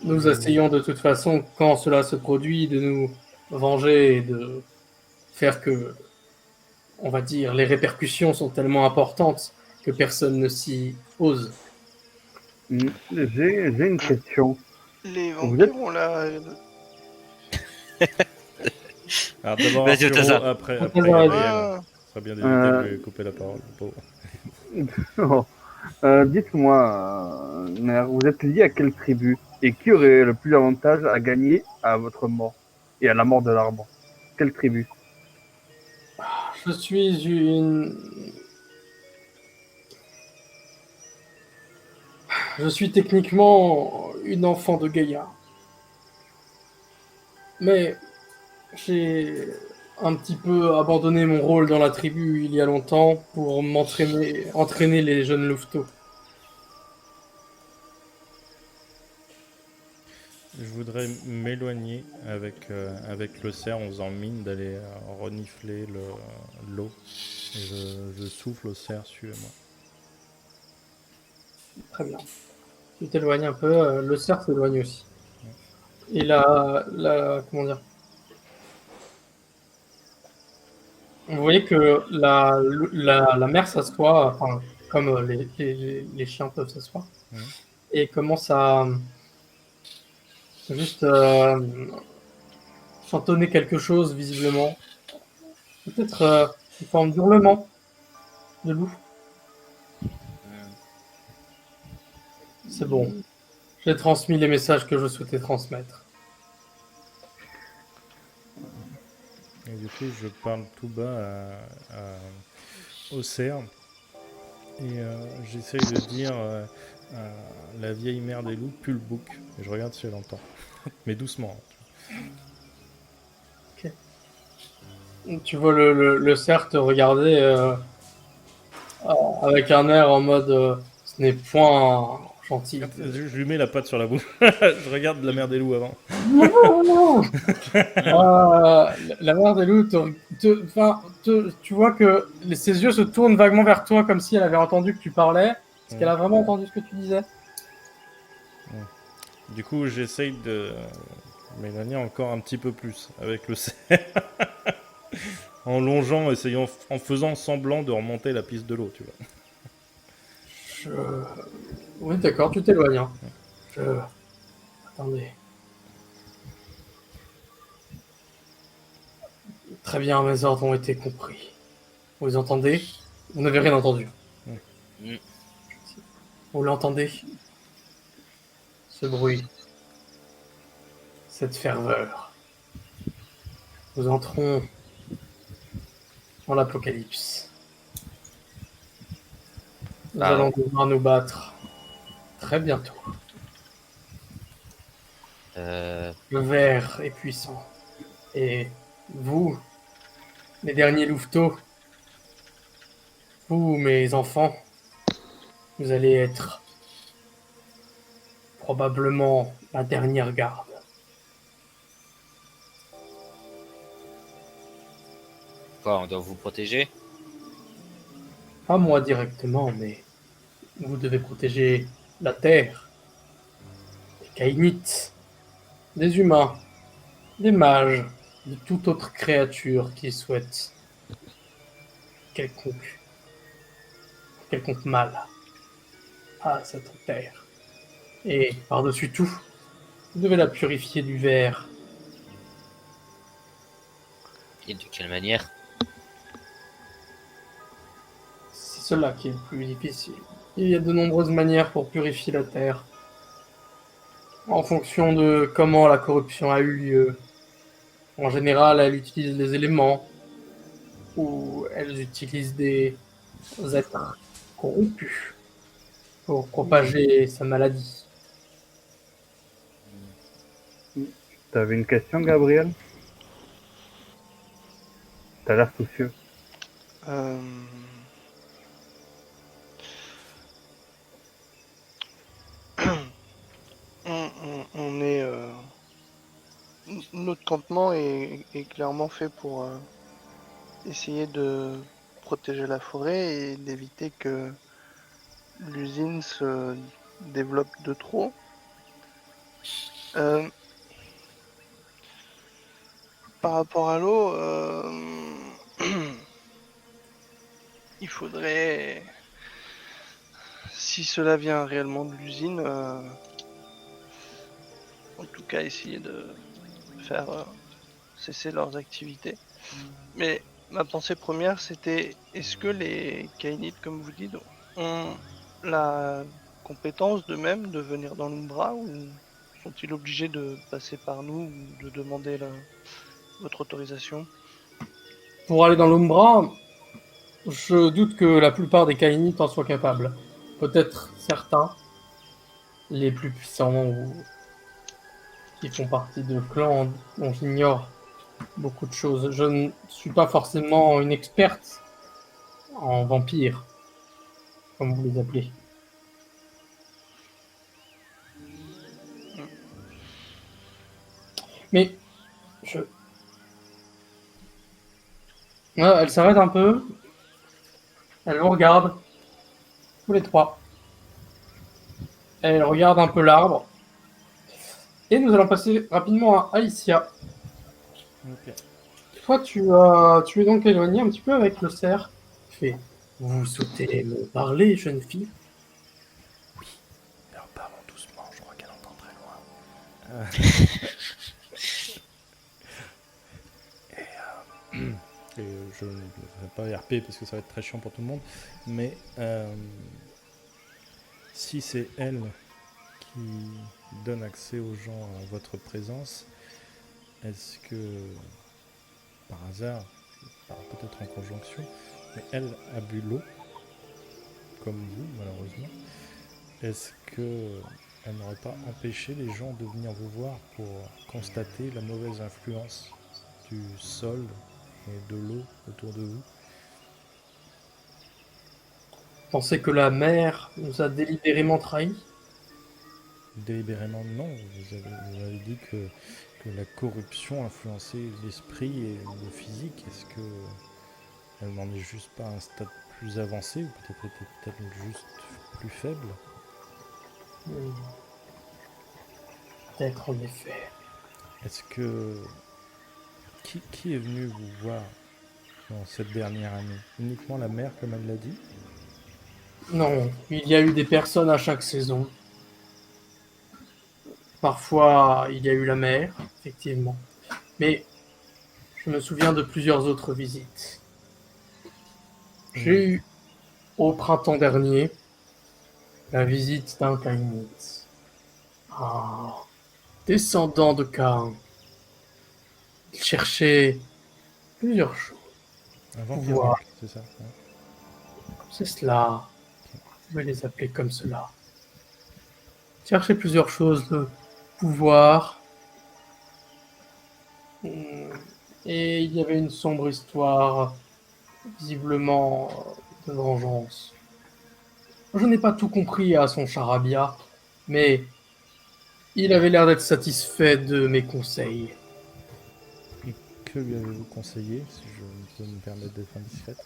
nous essayons de toute façon, quand cela se produit, de nous venger et de faire que, on va dire, les répercussions sont tellement importantes que personne ne s'y ose. J'ai une question. Les Vous êtes- vampires ont la. Alors d'abord Vas-y, Arturo, Otasa. après Otasa, Gabriel. vas-y. Ah, Ce serait bien d'éviter de lui couper la parole. le pauvre. Dites-moi, Ner, vous êtes lié à quelle tribu et qui aurait le plus d'avantage à gagner à votre mort et à la mort de l'arbre? Quelle tribu? Je suis une. Je suis techniquement une enfant de Gaïa. Mais j'ai un petit peu abandonné mon rôle dans la tribu il y a longtemps pour entraîner les jeunes louveteaux. Je voudrais m'éloigner avec le cerf en faisant mine d'aller renifler l'eau. Et je souffle au cerf, suivez-moi. Très bien. Tu t'éloignes un peu, le cerf s'éloigne aussi. Et comment dire? Vous voyez que la mère s'assoit, enfin, comme les chiens peuvent s'asseoir, Mhm. et commence à juste chantonner quelque chose visiblement. Peut-être une forme d'hurlement de loup. C'est bon. J'ai transmis les messages que je souhaitais transmettre. Et du coup, je parle tout bas au cerf. Et j'essaye de dire la vieille mère des loups pue le bouc. Et je regarde si elle entend. Mais doucement. Tu vois le cerf te regarder avec un air en mode ce n'est point gentil. Je lui mets la patte sur la bouche. Je regarde la mère des loups avant. La mère des loups, tu vois que ses yeux se tournent vaguement vers toi comme si elle avait entendu que tu parlais. Est-ce qu'elle a vraiment entendu ce que tu disais? Du coup, j'essaye de m'éloigner encore un petit peu plus avec le cerf. En longeant, en faisant semblant de remonter la piste de l'eau, tu vois. Oui, d'accord, tu t'éloignes. Hein. Attendez. Très bien, mes ordres ont été compris. Vous entendez? Vous n'avez rien entendu. Mm. Vous l'entendez? Ce bruit. Cette ferveur. Nous entrons dans l'apocalypse. Nous Ah. allons devoir nous battre très bientôt. Le ver est puissant. Et vous, les derniers louveteaux, vous, mes enfants, vous allez être probablement la dernière garde. Quoi, on doit vous protéger? Pas moi directement, mais vous devez protéger la terre, les Kainites, des humains, des mages, de toute autre créature qui souhaite quelconque mal à cette terre. Et par-dessus tout, vous devez la purifier du ver. Et de quelle manière? C'est cela qui est le plus difficile. Il y a de nombreuses manières pour purifier la terre. En fonction de comment la corruption a eu lieu, En général, elles utilisent des éléments ou elles utilisent des êtres corrompus pour propager sa maladie. T'avais une question, Gabriel? T'as l'air soucieux. Euh, on est notre campement est clairement fait pour essayer de protéger la forêt et d'éviter que l'usine se développe de trop. Euh, Par rapport à l'eau, il faudrait, si cela vient réellement de l'usine, en tout cas essayer de faire cesser leurs activités. Mais ma pensée première, c'était est-ce que les Kainites, comme vous dites, ont la compétence d'eux-mêmes de venir dans l'Umbra ou sont-ils obligés de passer par nous ou de demander votre autorisation? Pour aller dans l'Umbra, je doute que la plupart des Kainites en soient capables. Peut-être certains, les plus puissants ou qui font partie de clans dont j'ignore beaucoup de choses. Je ne suis pas forcément une experte en vampires, comme vous les appelez. Mais je... Ah, elle s'arrête un peu. Elle vous regarde, tous les trois. Elle regarde un peu l'arbre. Et nous allons passer rapidement à Alicia. Ok. Toi, tu es donc éloigné un petit peu avec le cerf. Fait. Vous souhaitez me parler, jeune fille? Alors parlons doucement, je crois qu'elle entend très loin. Et je ne vais pas RP parce que ça va être très chiant pour tout le monde, mais si c'est elle qui donne accès aux gens à votre présence, est-ce que, par hasard, peut-être en conjonction, mais elle a bu l'eau, comme vous malheureusement, est-ce que elle n'aurait pas empêché les gens de venir vous voir pour constater la mauvaise influence du sol et de l'eau autour de vous? Pensez que la mère nous a délibérément trahis? Délibérément non, vous avez dit que la corruption influençait l'esprit et le physique. Est-ce que elle n'en est juste pas à un stade plus avancé ou peut-être était-elle juste plus faible? Peut-être en effet. Est-ce que qui est venu vous voir dans cette dernière année? Uniquement la mère comme elle l'a dit? Non, il y a eu des personnes à chaque saison. Parfois, il y a eu la mère, effectivement. Mais je me souviens de plusieurs autres visites. J'ai eu, au printemps dernier, la visite d'un Kainite. Un descendant de Cain. Il cherchait plusieurs choses. Un vampire Pouvoir, donc, c'est ça, hein? c'est cela. Vous pouvez les appeler comme cela. Il cherchait plusieurs choses, le pouvoir. Et il y avait une sombre histoire, visiblement, de vengeance. Je n'ai pas tout compris à son charabia, mais il avait l'air d'être satisfait de mes conseils. Et que lui avez-vous conseillé, si je peux me permettre d'être indiscrète?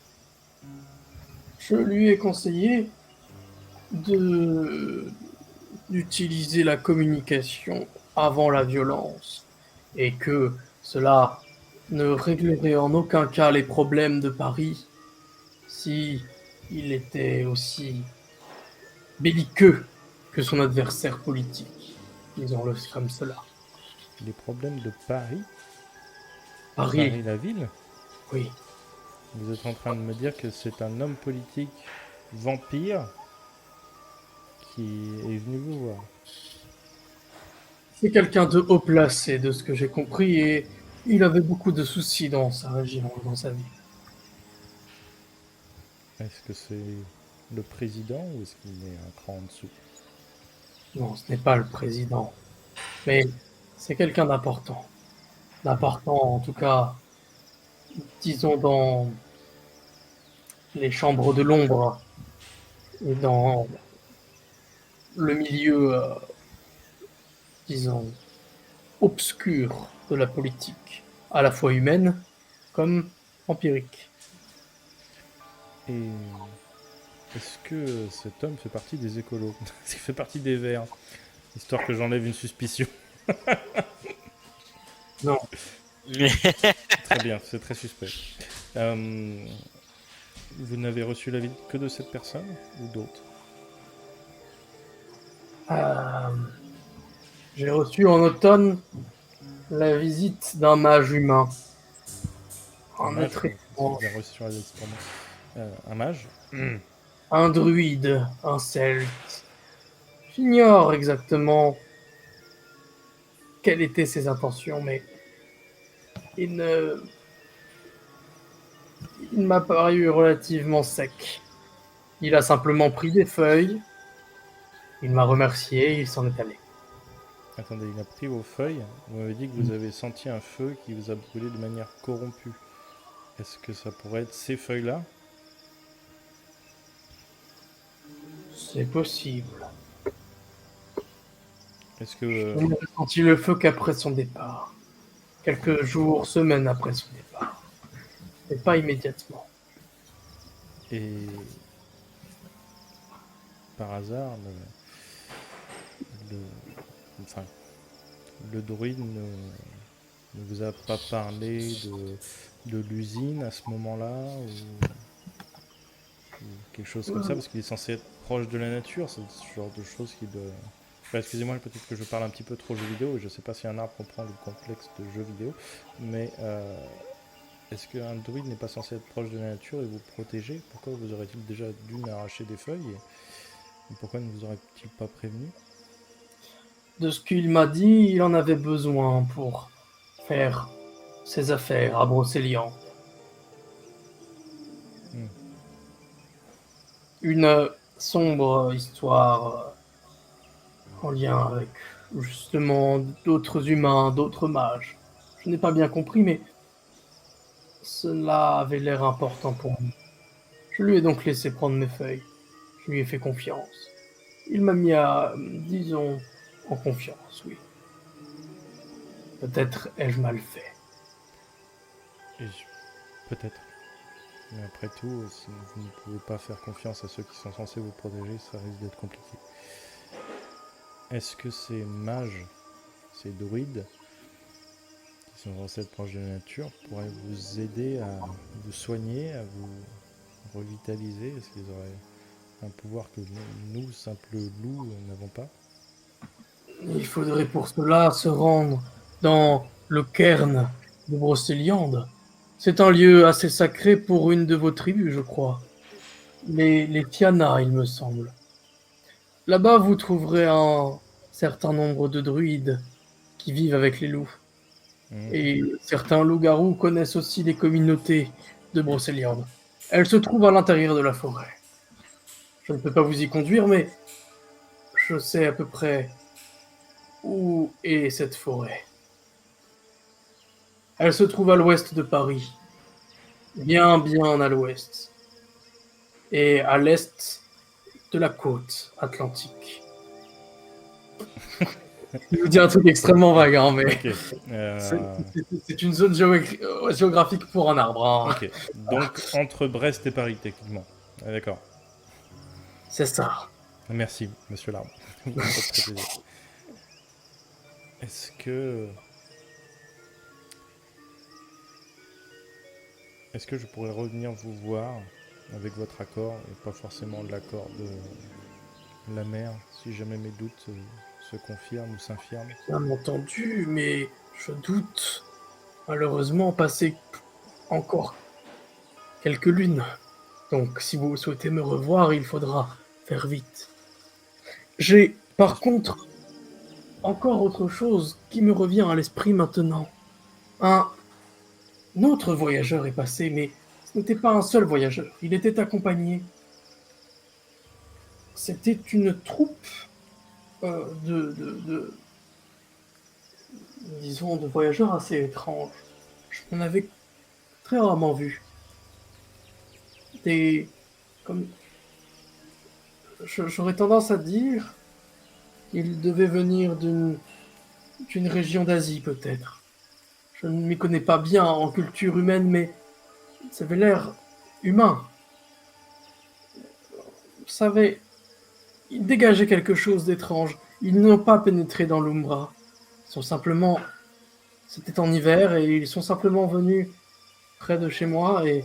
Je lui ai conseillé d'utiliser la communication avant la violence et que cela ne réglerait en aucun cas les problèmes de Paris si il était aussi belliqueux que son adversaire politique, disons-le comme cela. Les problèmes de Paris? Paris, Paris la ville? oui, Vous êtes en train de me dire que c'est un homme politique vampire qui est venu vous voir? c'est quelqu'un de haut placé de ce que j'ai compris et Il avait beaucoup de soucis dans sa région, dans sa vie. Est-ce que c'est le président ou est-ce qu'il est un cran en dessous? Non, ce n'est pas le président, mais c'est quelqu'un d'important. D'important, en tout cas, disons, dans les chambres de l'ombre et dans le milieu, disons, obscur de la politique, à la fois humaine comme empirique. Et est-ce que cet homme fait partie des écolos? Est-ce qu'il fait partie des Verts? Histoire que j'enlève une suspicion. Non, Très bien, c'est très suspect. Vous n'avez reçu l'avis que de cette personne ou d'autres? euh, j'ai reçu en automne la visite d'un mage humain. Un mage, être vous étrange. avez reçu sur la liste pour moi. Un mage? Un druide, un celte. J'ignore exactement quelles étaient ses intentions, mais il ne... il m'a paru relativement sec. Il a simplement pris des feuilles, il m'a remercié et il s'en est allé. Attendez, il a pris vos feuilles. Vous m'avez dit que vous avez senti un feu qui vous a brûlé de manière corrompue. Est-ce que ça pourrait être ces feuilles-là? C'est possible. Est-ce que... Je n'ai ressenti le feu qu'après son départ. Quelques jours, semaines après son départ. Mais pas immédiatement. Et par hasard, enfin, le druide ne vous a pas parlé de l'usine à ce moment-là ou quelque chose comme ça, parce qu'il est censé être proche de la nature, c'est ce genre de choses qui doit... Enfin, excusez-moi, peut-être que je parle un petit peu trop jeu vidéo, et je sais pas si un arbre comprend le complexe de jeu vidéo, mais est-ce qu'un druide n'est pas censé être proche de la nature et vous protéger? Pourquoi vous aurait-il déjà d'une arracher des feuilles et pourquoi ne vous aurait-il pas prévenu? De ce qu'il m'a dit, il en avait besoin pour faire ses affaires à Brocéliande. Une sombre histoire en lien avec justement d'autres humains, d'autres mages. Je n'ai pas bien compris, mais cela avait l'air important pour moi. Je lui ai donc laissé prendre mes feuilles. Je lui ai fait confiance. Il m'a mis à, disons, en confiance, oui. Peut-être ai-je mal fait. Peut-être. Mais après tout, si vous ne pouvez pas faire confiance à ceux qui sont censés vous protéger, ça risque d'être compliqué. Est-ce que ces mages, ces druides, qui sont censés être proches de la nature, pourraient vous aider à vous soigner, à vous revitaliser? Est-ce qu'ils auraient un pouvoir que nous, simples loups, n'avons pas? Il faudrait pour cela se rendre dans le cairn de Brocéliande. C'est un lieu assez sacré pour une de vos tribus, je crois. Les Tiana, il me semble. Là-bas, vous trouverez un certain nombre de druides qui vivent avec les loups. Et certains loups-garous connaissent aussi les communautés de Brocéliande. Elles se trouvent à l'intérieur de la forêt. Je ne peux pas vous y conduire, mais je sais à peu près où est cette forêt. Elle se trouve à l'ouest de Paris, bien à l'ouest, et à l'est de la côte atlantique. Je vous dis un truc extrêmement vague, hein, mais Ok. c'est une zone géographique pour un arbre. Hein. Ok. Donc entre Brest et Paris, techniquement. Ah, d'accord. C'est ça. Merci, monsieur l'arbre. Est-ce que je pourrais revenir vous voir avec votre accord et pas forcément l'accord de la mère si jamais mes doutes se confirment ou s'infirment? Bien entendu, mais je doute. Malheureusement, passer encore quelques lunes. Donc, si vous souhaitez me revoir, il faudra faire vite. J'ai, par contre, encore autre chose qui me revient à l'esprit maintenant. Un Un autre voyageur est passé, mais ce n'était pas un seul voyageur. Il était accompagné. C'était une troupe disons, de voyageurs assez étranges. Je n'en avais très rarement vu. Des, comme, j'aurais tendance à dire, ils devaient venir d'une région d'Asie peut-être. Je ne m'y connais pas bien en culture humaine, mais ça avait l'air humain. Vous savez, ils dégageaient quelque chose d'étrange. Ils n'ont pas pénétré dans l'Umbra. Ils sont simplement... C'était en hiver et ils sont simplement venus près de chez moi et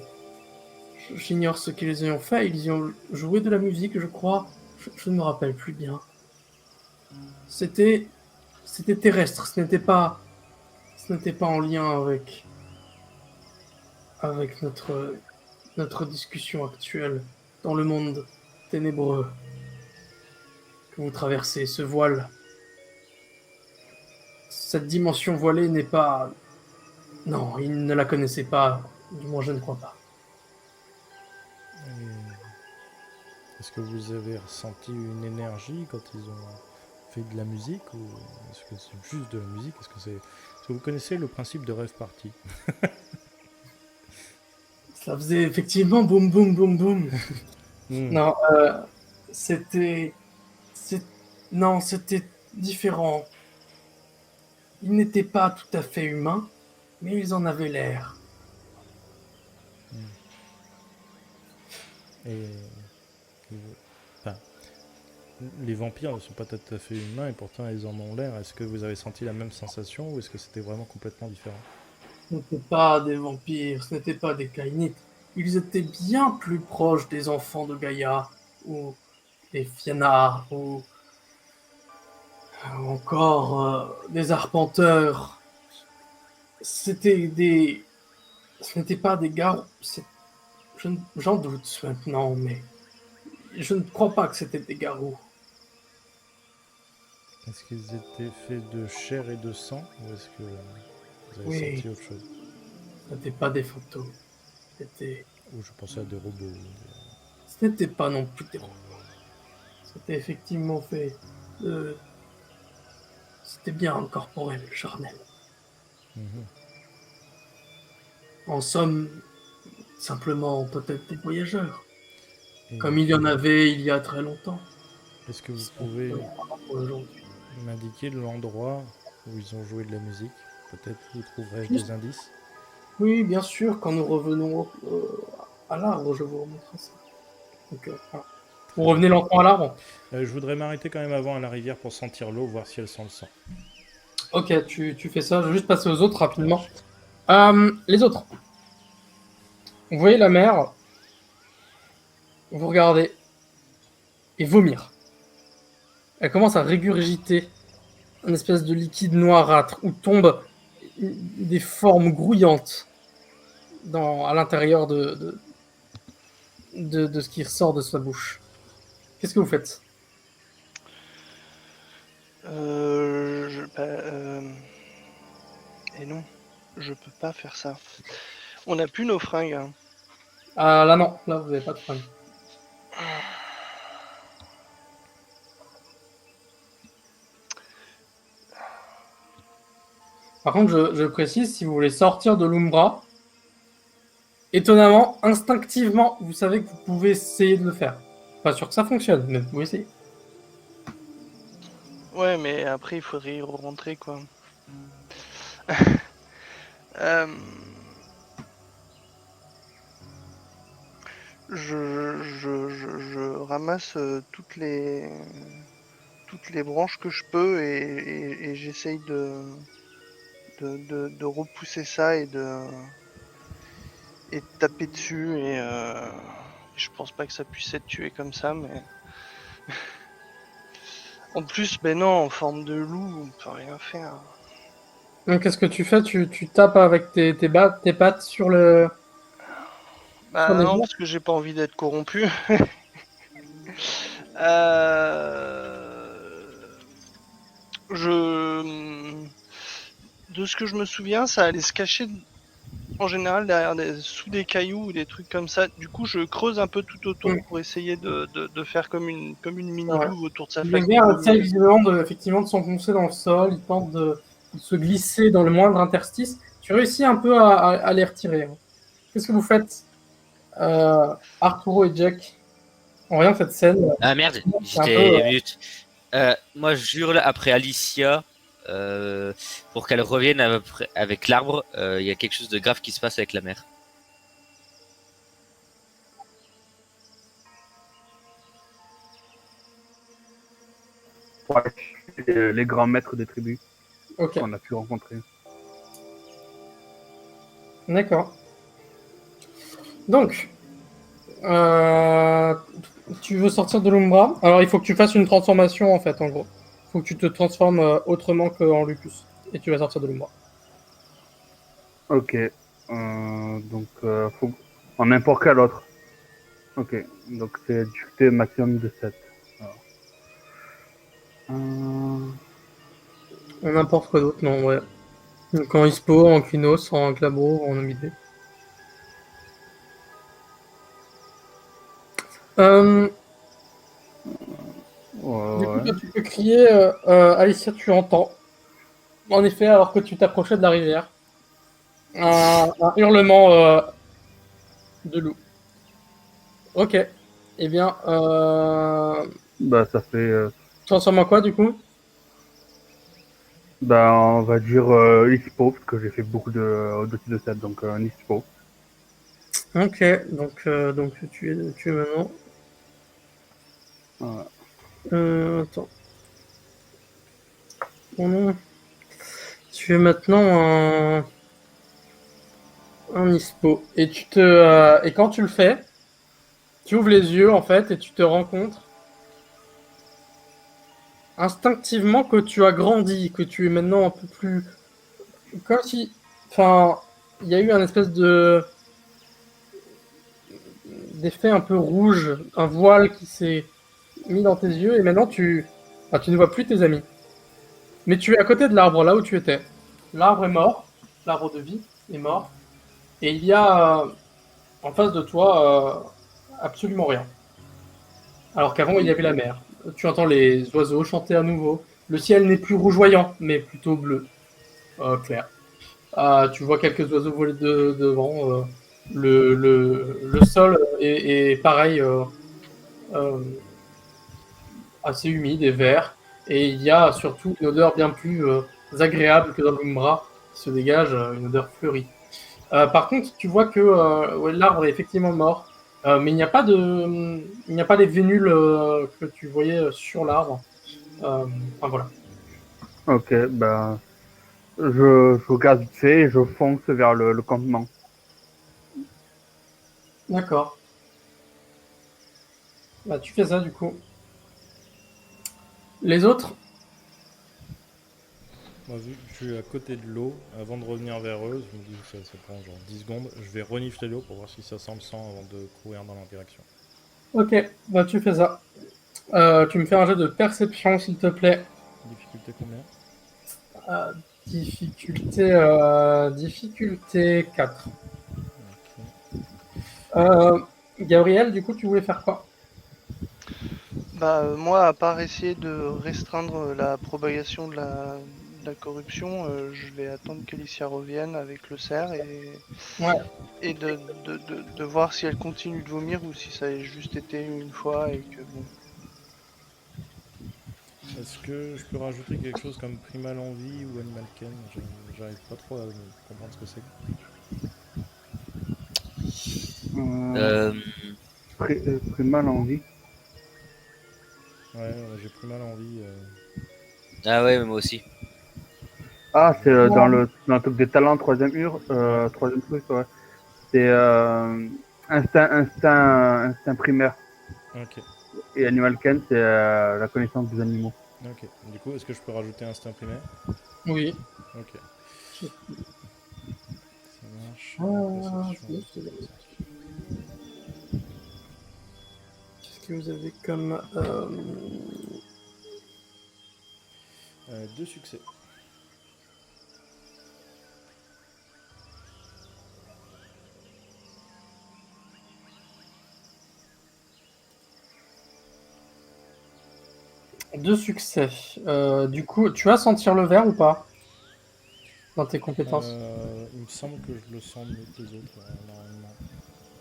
j'ignore ce qu'ils y ont fait. Ils y ont joué de la musique, je crois. Je ne me rappelle plus bien. C'était terrestre. Ce n'était pas en lien avec notre discussion actuelle dans le monde ténébreux que vous traversez, ce voile. Cette dimension voilée n'est pas... Non, il ne la connaissait pas, du moins je ne crois pas. Est-ce que vous avez ressenti une énergie quand ils ont fait de la musique, ou est-ce que c'est juste de la musique? Est-ce que vous connaissez le principe de rave party? Ça faisait effectivement boum boum boum boum. Hmm. Non, c'était... Non, c'était différent. Ils n'étaient pas tout à fait humains, mais ils en avaient l'air. Et enfin, les vampires ne sont pas tout à fait humains et pourtant ils en ont l'air. Est-ce que vous avez senti la même sensation ou est-ce que c'était vraiment complètement différent? Ce n'étaient pas des vampires, ce n'étaient pas des Kainites. Ils étaient bien plus proches des enfants de Gaïa, ou des Fianna, ou encore des arpenteurs. C'était des... Ce n'était pas des garous. J'en doute maintenant, mais je ne crois pas que c'était des garous. Est-ce qu'ils étaient faits de chair et de sang ou est-ce que vous avez Oui, senti autre chose? ce n'étaient pas des photos. C'était... Ou je pensais à des robots. Ce n'était pas non plus des robots. C'était effectivement fait de... C'était bien incorporel, charnel. Mhm. En somme, simplement peut-être des voyageurs. Et Comme il y en avait il y a très longtemps. est-ce que vous pouvez Aujourd'hui. m'indiquer l'endroit où ils ont joué de la musique? Peut-être vous trouverez Juste- des indices. Oui, bien sûr, quand nous revenons à l'arbre, je vous remontrerai ça. Donc, voilà. Vous revenez lentement à l'arbre. Je voudrais m'arrêter quand même avant à la rivière pour sentir l'eau, voir si elle sent le sang. Ok, tu fais ça. Je vais juste passer aux autres rapidement. Les autres. Vous voyez la mer, vous regardez, et vomir. Elle commence à régurgiter un espèce de liquide noirâtre où tombent des formes grouillantes à l'intérieur de ce qui ressort de sa bouche. Qu'est-ce que vous faites? Et non, je peux pas faire ça. On n'a plus nos fringues. Hein. Ah là non, là vous n'avez pas de fringue. Par contre, je précise, si vous voulez sortir de l'Umbra, étonnamment, instinctivement, vous savez que vous pouvez essayer de le faire. Pas sûr que ça fonctionne, mais vous pouvez essayer. Ouais, mais après il faudrait y rentrer quoi. Euh, je ramasse toutes les branches que je peux et j'essaye de repousser ça et de taper dessus et je pense pas que ça puisse être tué comme ça mais en plus ben non en forme de loup on peut rien faire. Donc qu'est-ce que tu fais? Tu tapes avec tes pattes sur sur Bah les non murs. parce que j'ai pas envie d'être corrompu. euh... De ce que je me souviens ça allait se cacher en général sous des cailloux ou des trucs comme ça. Du coup, je creuse un peu tout autour pour essayer de faire comme une mini Ouais. douve autour de sa Les flaque. vers essayent visiblement effectivement de s'enfoncer dans le sol, ils tentent de se glisser dans le moindre interstice. Tu réussis un peu à les retirer. Qu'est-ce que vous faites, Arturo et Jack, en voyant cette scène? Ah merde, C'est un peu, j'étais mute. Moi, je hurle après Alicia pour qu'elle revienne avec l'arbre. Il y a quelque chose de grave qui se passe avec la mer. Pour aller chercher les grands maîtres des tribus ok, qu'on a pu rencontrer. d'accord. Donc, euh, tu veux sortir de l'Umbra. Alors, il faut que tu fasses une transformation, en fait, en gros. Il faut que tu te transformes autrement qu'en Lupus. Et tu vas sortir de l'Umbra. Ok. Donc, faut... en n'importe quel autre. Ok. Donc, c'est difficulté maximum de 7. Alors. N'importe quoi d'autre, non, ouais. Donc, en Ispo, en Kinos, en Glabro, en Omidé. Euh, du coup, Ouais. toi, tu peux crier, Alicia, tu entends. En effet, alors que tu t'approchais de la rivière, un hurlement de loup. Ok. Eh bien, Bah, ça fait. transforme en quoi, du coup? Bah, on va dire Ispo, parce que j'ai fait beaucoup au-dessus de 7, donc un Ispo. Ok, donc tu es maintenant. Voilà. Attends. Oh non. Tu es maintenant un ISPO. Et quand tu le fais, tu ouvres les yeux en fait et tu te rends compte instinctivement que tu as grandi, que tu es maintenant un peu plus. Comme si. Enfin, il y a eu un espèce d'effet un peu rouge, un voile qui s'est mis dans tes yeux et maintenant tu ne vois plus tes amis. Mais tu es à côté de l'arbre, là où tu étais. L'arbre est mort, l'arbre de vie est mort, et il y a en face de toi absolument rien. Alors qu'avant, il y avait la mer. Tu entends les oiseaux chanter à nouveau. Le ciel n'est plus rougeoyant, mais plutôt bleu, clair. Tu vois quelques oiseaux voler devant. Le sol est pareil, euh, assez humide et vert. Et il y a surtout une odeur bien plus agréable que dans l'Umbra qui se dégage, une odeur fleurie. Par contre, tu vois que ouais, l'arbre est effectivement mort, mais il n'y a pas les vénules que tu voyais sur l'arbre. Enfin voilà. Ok, bah, je regarde vite fait et je fonce vers le campement. D'accord. Bah, tu fais ça du coup. Les autres, Moi, vu que je suis à côté de l'eau, avant de revenir vers eux, je me dis que ça prend genre 10 secondes, je vais renifler l'eau pour voir si ça sent le sang avant de courir dans l'interaction. ok, bah tu fais ça. Tu me fais un jeu de perception s'il te plaît. Difficulté combien? Euh, difficulté 4. Ok. Gabriel, du coup, tu voulais faire quoi? Bah, moi, à part essayer de restreindre la propagation de la corruption, je vais attendre qu'Alicia revienne avec le cerf Ouais. et de voir si elle continue de vomir ou si ça a juste été une fois et que bon. Est-ce que je peux rajouter quelque chose comme Primal Envie ou Animal Ken? J'arrive pas trop à comprendre ce que c'est. Euh, Primal envie. Ouais, j'ai Primal Envie. Ah ouais, mais moi aussi. Ah, c'est dans le truc des talents, troisième mur, Ouais, troisième truc, ouais. C'est instinct primaire. ok. Et Animal Ken, c'est la connaissance des animaux. Ok. Du coup, est-ce que je peux rajouter Instinct Primaire? Oui. Ok. Ça marche. Qu'est-ce que vous avez comme. Deux succès. 2 succès. Du coup, tu vas sentir le verre ou pas dans tes compétences? Il me semble que je le sens mieux que les autres, normalement.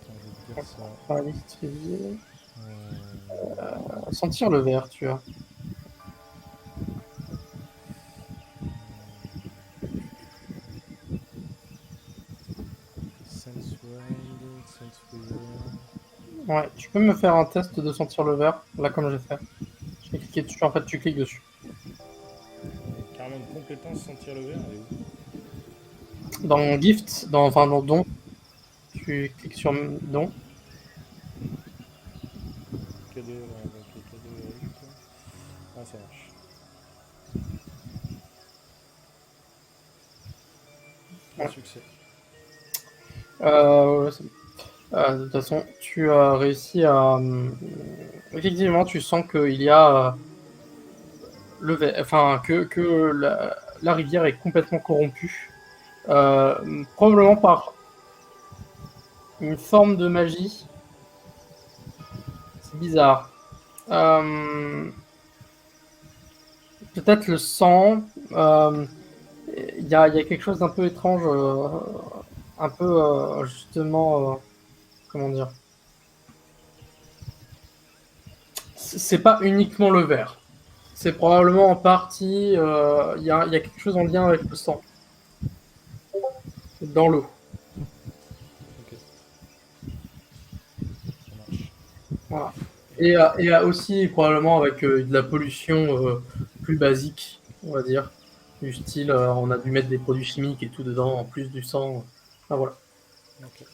Attends, je vais te dire ça. Paralyse trivial. Euh, Sentir le verre, tu as. Sense Wild, Sense Wither. Ouais, tu peux me faire un test de sentir le verre, là comme j'ai fait. J'ai cliqué dessus, en fait tu cliques dessus. Carrément une compétence sentir le verre, elle est où? Dans gift, enfin dans don, tu cliques sur don. Cadeau, donc le cadeau Eric. Ah, ça marche. Un Ouais. succès. Ouais, c'est bon. De toute façon, tu as réussi à. Effectivement, tu sens qu'il y a le verre, enfin que la rivière est complètement corrompue. Probablement par une forme de magie. C'est bizarre. Peut-être le sang. Il y a quelque chose d'un peu étrange, un peu justement, comment dire. C'est pas uniquement le verre. C'est probablement en partie, il y a quelque chose en lien avec le sang dans l'eau. Ok. Ça marche. Voilà. Et aussi probablement avec de la pollution plus basique, on va dire, du style, on a dû mettre des produits chimiques et tout dedans, en plus du sang. Enfin, voilà. Ok.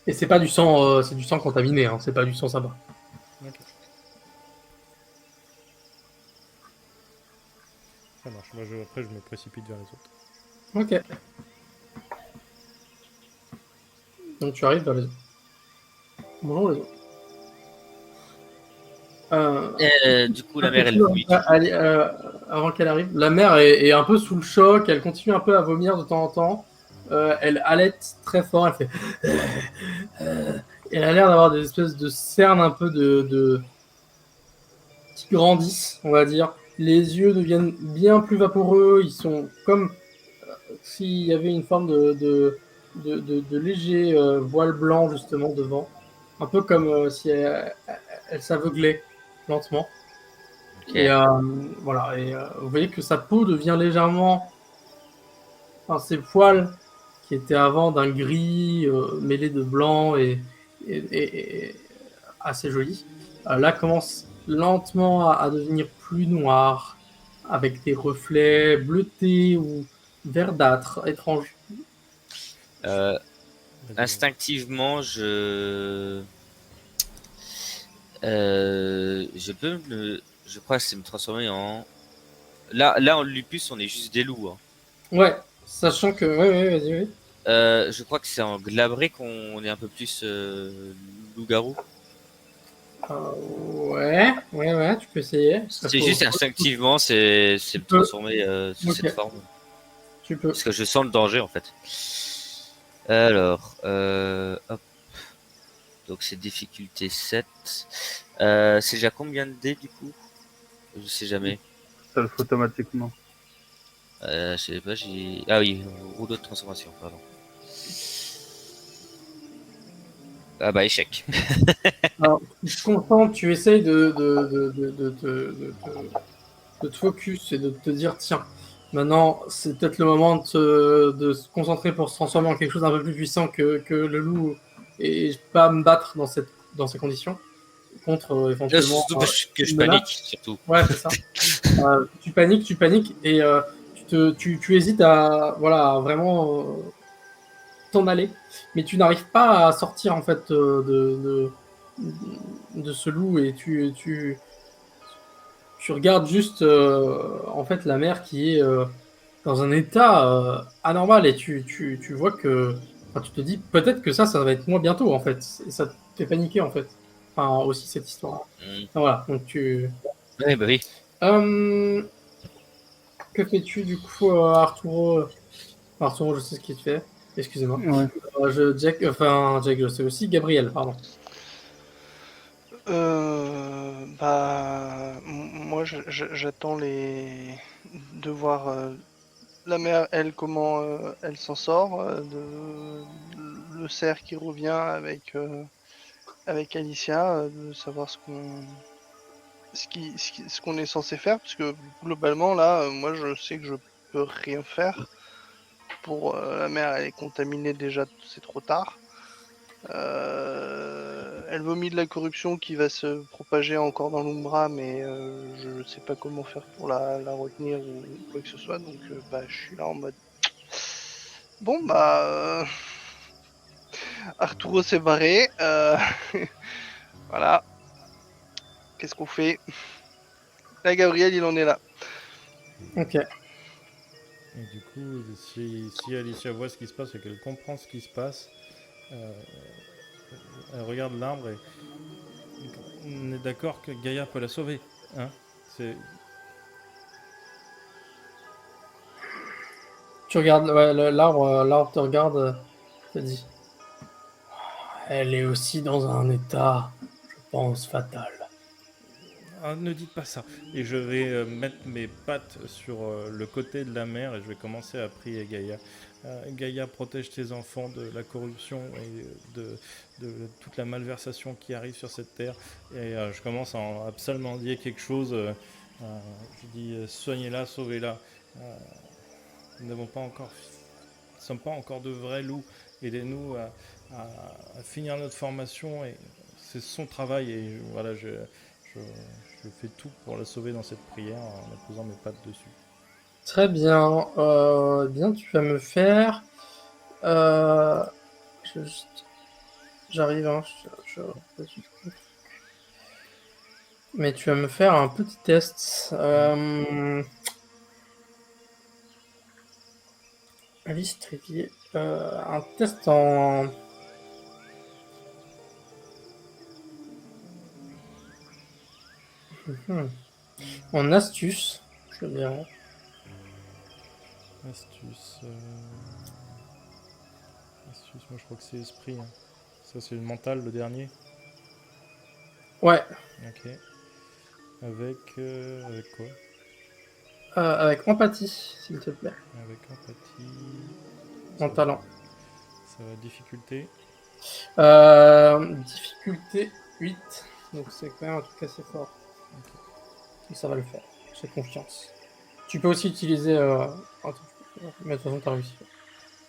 Et c'est pas du sang, c'est du sang contaminé, hein, c'est pas du sang sympa. Ok. Ça marche. Moi, après, je me précipite vers les autres. Ok. Donc tu arrives vers les autres. Bonjour les autres. Du coup, la mère, elle vomit. Allez, avant qu'elle arrive, la mère est un peu sous le choc, elle continue un peu à vomir de temps en temps. Elle halète très fort, elle fait. Elle a l'air d'avoir des espèces de cernes un peu qui grandissent, on va dire. Les yeux deviennent bien plus vaporeux, ils sont comme s'il y avait une forme de léger voile blanc justement devant. Un peu comme si elle s'aveuglait lentement. Ok. Et voilà, et vous voyez que sa peau devient légèrement, enfin ses poils qui étaient avant d'un gris mêlé de blanc et assez joli, là commence lentement à devenir plus noir avec des reflets bleutés ou verdâtres étranges. Euh, Vas-y, Instinctivement, je peux je crois que c'est me transformer en. Là, en lupus, on est juste des loups. Hein. Ouais, sachant que, ouais, vas-y, oui. Je crois que c'est en glabré qu'on est un peu plus loup-garou. Ouais, tu peux essayer. C'est juste instinctivement, c'est me peux. transformer sous Ok. cette forme. Tu peux. Parce que je sens le danger en fait. Alors, hop. Donc c'est difficulté 7. C'est déjà combien de dés du coup? Je sais jamais. Ça le fait automatiquement. Je sais pas, j'ai. Ah oui, rouleau de transformation, pardon. Ah bah échec. Alors, tu te concentres, tu essayes de te focus et de te dire, tiens, maintenant, c'est peut-être le moment de se concentrer pour se transformer en quelque chose d'un peu plus puissant que le loup et pas me battre dans ces conditions contre éventuellement Surtout parce que je une panique, menace. surtout. Ouais, c'est ça. Tu paniques et tu hésites à voilà, vraiment t'en aller, mais tu n'arrives pas à sortir en fait de ce loup et tu regardes juste en fait la mer qui est dans un état anormal et tu vois que enfin, tu te dis peut-être que ça va être moi bientôt en fait et ça te fait paniquer en fait. Enfin aussi cette histoire. Mm. Enfin, voilà donc tu. Ouais, bah oui. Que fais-tu du coup Arturo? Arturo, je sais ce qu'il te fait. Excusez-moi. Ouais. Jack, je sais aussi. Gabriel, pardon. Moi, j'attends de voir la mère, elle, comment elle s'en sort, le cerf qui revient avec Alicia, de savoir ce qu'on est censé faire, parce que globalement, là, moi, je sais que je peux rien faire. Pour la mère, elle est contaminée déjà, c'est trop tard. Elle vomit de la corruption qui va se propager encore dans l'Umbra, mais je sais pas comment faire pour la retenir ou quoi que ce soit, donc je suis là en mode. Bon Arturo s'est barré, voilà, qu'est-ce qu'on fait? Là, Gabriel, il en est là. Ok. Et du coup, si Alicia voit ce qui se passe et qu'elle comprend ce qui se passe, elle regarde l'arbre et on est d'accord que Gaïa peut la sauver. Hein, c'est... Tu regardes, ouais, l'arbre te regarde, te dit. Elle est aussi dans un état, je pense, fatal. Ah, ne dites pas ça. Et je vais mettre mes pattes sur le côté de la mer et je vais commencer à prier Gaïa. Gaïa, protège tes enfants de la corruption et de toute la malversation qui arrive sur cette terre. Et je commence à psalmodier quelque chose. Je dis soignez-la, sauvez-la. Nous n'avons pas encore, nous ne sommes pas encore de vrais loups. Aidez-nous à finir notre formation. Et c'est son travail. Et voilà, je fais tout pour la sauver dans cette prière en posant mes pattes dessus. Très bien. Bien, tu vas me faire. J'arrive, hein. Mais tu vas me faire un petit test. Alice Trévier. Un test en. En astuce, je dirais. Astuce. Astuce, moi je crois que c'est esprit. Hein. Ça c'est le mental, le dernier. Ouais, Ok. Avec quoi? avec empathie, s'il te plaît. Avec empathie. En talent. Ça va, difficulté. Difficulté 8. Donc c'est quand même un truc assez fort. Et ça va le faire. J'ai confiance. Tu peux aussi utiliser un truc. Mais de toute façon, t'as réussi.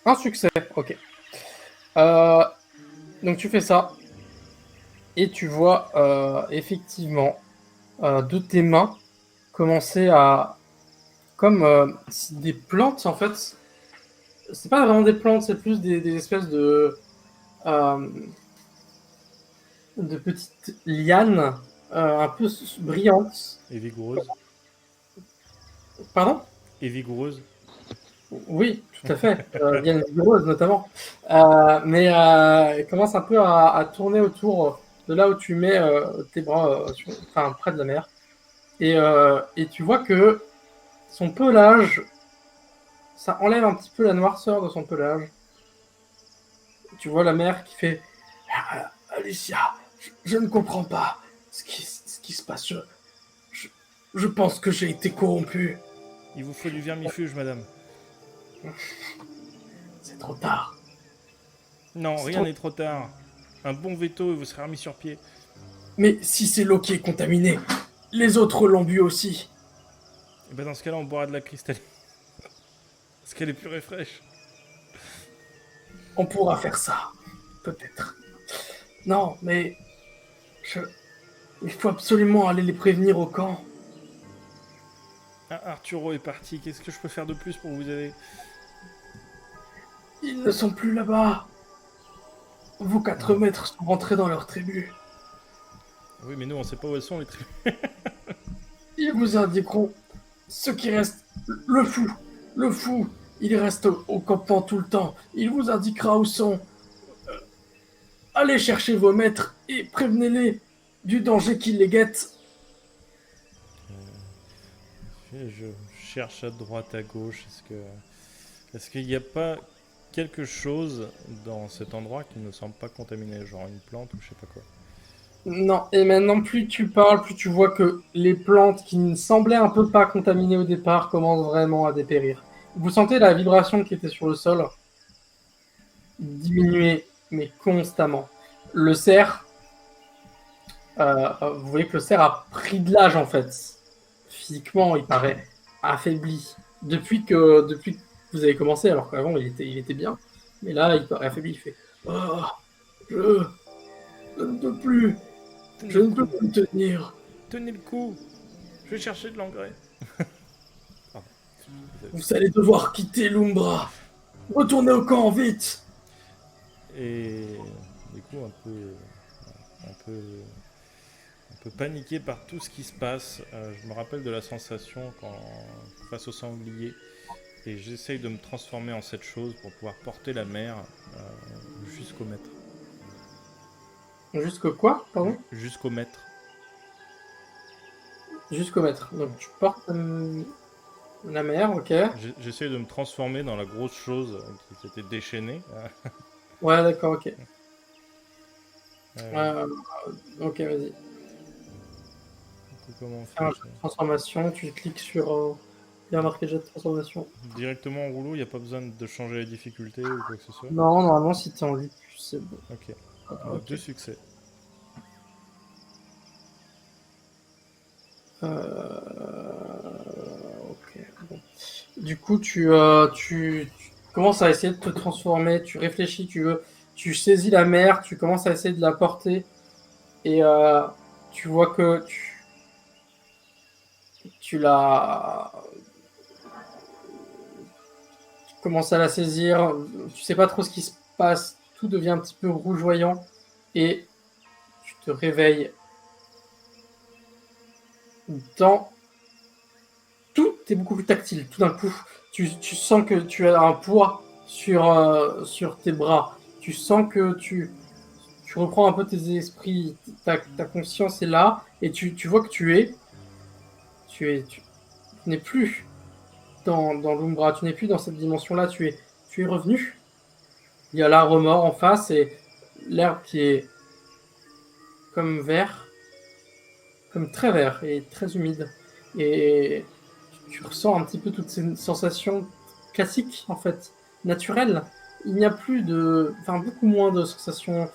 Un succès, ok. Donc tu fais ça. Et tu vois effectivement de tes mains commencer à. Comme des plantes en fait. C'est pas vraiment des plantes, c'est plus des espèces euh, de petites lianes un peu brillantes. Et vigoureuse. Pardon? Et vigoureuse. Oui, tout à fait. Lianes vigoureuses notamment. Mais elle commence un peu à tourner autour de là où tu mets tes bras, enfin près de la mer. Et tu vois que son pelage, ça enlève un petit peu la noirceur de son pelage. Tu vois la mer qui fait Alicia, je ne comprends pas ce qui se passe. Je pense que j'ai été corrompu. Il vous faut du vermifuge, madame. C'est trop tard. Non, C'est rien trop- n'est trop tard. Un bon veto et vous serez remis sur pied. Mais si c'est l'eau qui est contaminée, les autres l'ont bu aussi. Et ben dans ce cas-là, on boira de la cristalline. Parce qu'elle est pure et fraîche. On pourra faire ça. Peut-être. Non, mais... Il faut absolument aller les prévenir au camp. Ah, Arturo est parti. Qu'est-ce que je peux faire de plus pour vous aider? Ils ne sont plus là-bas. Vos 4 maîtres sont rentrés dans leur tribu. Oui, mais nous, on sait pas où elles sont, les tribus. Ils vous indiqueront ce qui reste. Le fou, il reste au campement tout le temps. Il vous indiquera où sont. Allez chercher vos maîtres et prévenez-les du danger qui les guette. Je cherche à droite, à gauche. Est-ce qu'il n'y a pas quelque chose dans cet endroit qui ne semble pas contaminé, genre une plante ou je sais pas quoi? Non, et maintenant, plus tu parles, plus tu vois que les plantes qui ne semblaient un peu pas contaminées au départ commencent vraiment à dépérir. Vous sentez la vibration qui était sur le sol diminuer, mais constamment. Le cerf, vous voyez que le cerf a pris de l'âge en fait. Physiquement, il paraît affaibli. Depuis que vous avez commencé, alors qu'avant il était bien. Mais là, il paraît affaibli. Il fait oh, je, je ne peux plus, Tenez je le ne peux coup. plus tenir. Tenez le coup. Je vais chercher de l'engrais. Pardon. Vous allez devoir quitter l'Umbra. Retournez au camp, vite. Et du coup, un peu, un peu paniqué par tout ce qui se passe. Je me rappelle de la sensation face au sanglier. Et j'essaye de me transformer en cette chose pour pouvoir porter la mer jusqu'au maître. Jusqu'au quoi, pardon? Jusqu'au maître. Jusqu'au maître. Donc tu portes la mer, ok. J'essaye de me transformer dans la grosse chose qui s'était déchaînée. Ouais, d'accord, ok. Euh, Ok, vas-y. Comment on Fais un fait jeu de transformation, tu cliques sur... il y a marqué jet de transformation. Directement en rouleau, il n'y a pas besoin de changer la difficulté ou quoi que ce soit. Non, normalement, si t'es en 8, c'est bon. Ok. Ok. 2 succès. Ok, bon. Du coup, tu commences à essayer de te transformer, tu réfléchis, tu saisis la mer, tu commences à essayer de la porter, et tu vois que tu la... Tu commences à la saisir, tu sais pas trop ce qui se passe, tout devient un petit peu rougeoyant, et tu te réveilles dans... Tout est beaucoup plus tactile, tout d'un coup. Tu sens que tu as un poids sur tes bras. Tu sens que tu reprends un peu tes esprits, ta conscience est là, et tu vois que tu n'es plus dans l'Umbra, tu n'es plus dans cette dimension-là, tu es revenu. Il y a l'arbre mort en face et l'herbe qui est comme vert, comme très vert et très humide. Et tu ressens un petit peu toutes ces sensations classiques, en fait, naturelles. Il n'y a plus de... Enfin, beaucoup moins de sensations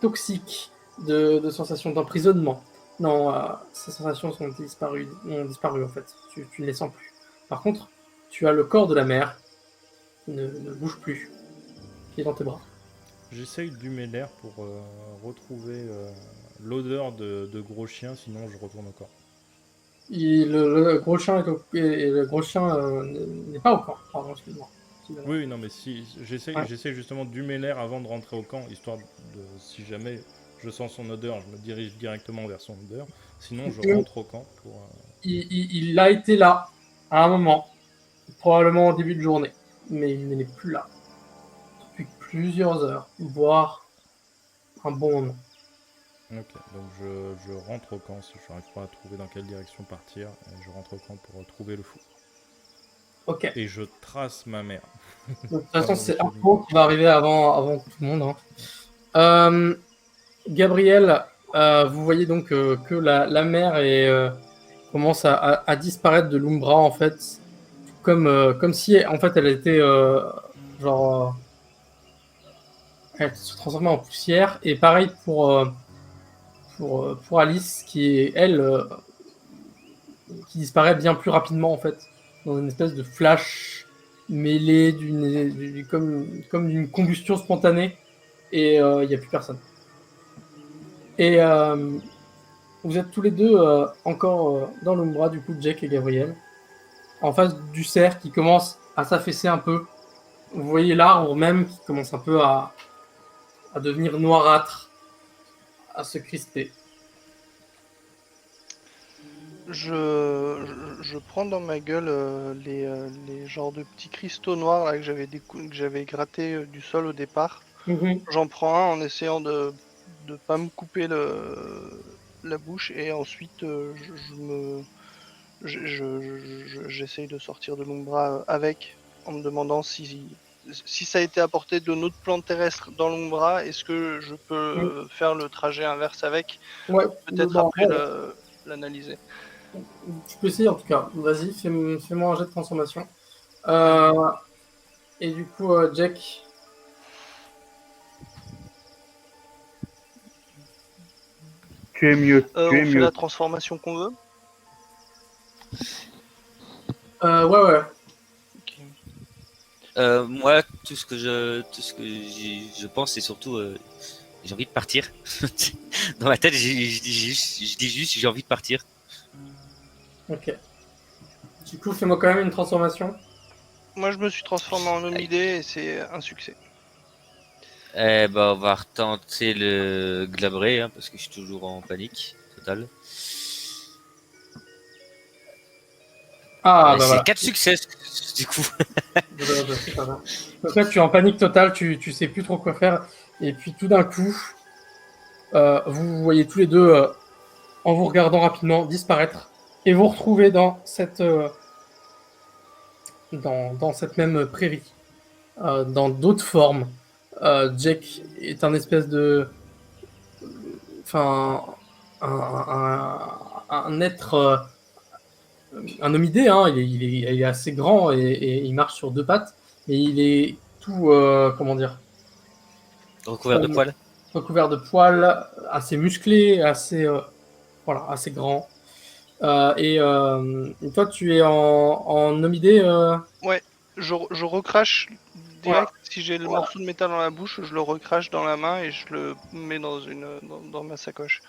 toxiques, de sensations d'emprisonnement. Non, ces sensations ont disparu, en fait. Tu ne les sens plus. Par contre, tu as le corps de la mère qui ne bouge plus, qui est dans tes bras. J'essaye d'humer l'air pour retrouver l'odeur de gros chien, sinon je retourne au corps. Le gros chien et le gros chien n'est pas au camp. Pardon, excuse-moi. Oui, oui, non, mais si Ouais. j'essaye justement d'humer l'air avant de rentrer au camp, histoire de, si jamais je sens son odeur, je me dirige directement vers son odeur. Sinon, je rentre au camp pour. Il a été là à un moment, probablement au début de journée, mais il n'est plus là depuis plusieurs heures, voire un bon moment. Ok, donc je rentre au camp si je n'arrive pas à trouver dans quelle direction partir. Et je rentre au camp pour trouver le fou. Ok. Et je trace ma mère. Donc, de toute façon, Pardon, c'est monsieur Arpo qui va arriver avant tout le monde, hein. Gabriel, vous voyez donc que la mer commence à disparaître de l'Umbra en fait, comme si en fait elle était genre elle se transformait en poussière. Et pareil pour Alice qui est elle qui disparaît bien plus rapidement en fait dans une espèce de flash mêlé comme d'une combustion spontanée et il n'y a plus personne. Et vous êtes tous les deux encore dans l'Umbra, du coup, Jack et Gabriel, en face du cerf qui commence à s'affaisser un peu. Vous voyez l'arbre même qui commence un peu à devenir noirâtre, à se crisper. Je prends dans ma gueule les genres de petits cristaux noirs là, que j'avais gratté du sol au départ. J'en prends un en essayant de pas me couper la bouche et ensuite j'essaye de sortir de l'Umbra avec en me demandant si si ça a été apporté de notre plan terrestre dans l'Umbra, est-ce que je peux faire le trajet inverse avec? Ouais, Peut-être bon, après ouais, l'analyser. tu peux essayer en tout cas. Vas-y, fais-moi un jet de transformation. Euh, et du coup, Jack, Tu es mieux, tu es On fait mieux. la transformation qu'on veut. ouais. Ok. Moi, tout ce que je pense, c'est surtout, j'ai envie de partir. Dans ma tête, je dis juste, j'ai envie de partir. Ok. Du coup, fais-moi quand même une transformation. Moi, je me suis transformé en Omidé et c'est un succès. Eh ben, on va retenter le glabré, hein, parce que je suis toujours en panique totale. Ah, bah C'est voilà. 4 succès, du coup. C'est pas mal. Donc là, tu es en panique totale, tu sais plus trop quoi faire. Et puis tout d'un coup, vous voyez tous les deux, en vous regardant rapidement, disparaître. Et vous retrouvez dans cette même prairie, dans d'autres formes. Jack est un espèce de... Enfin, un être... un homidé, hein, il est assez grand et il marche sur deux pattes. Mais il est tout... comment dire, Recouvert de poils. recouvert de poils, assez musclé, voilà, assez grand. Et toi, tu es en homidé. Ouais, je recrache Voilà. direct. Si j'ai le morceau de métal dans la bouche, je le recrache dans la main et je le mets dans ma sacoche.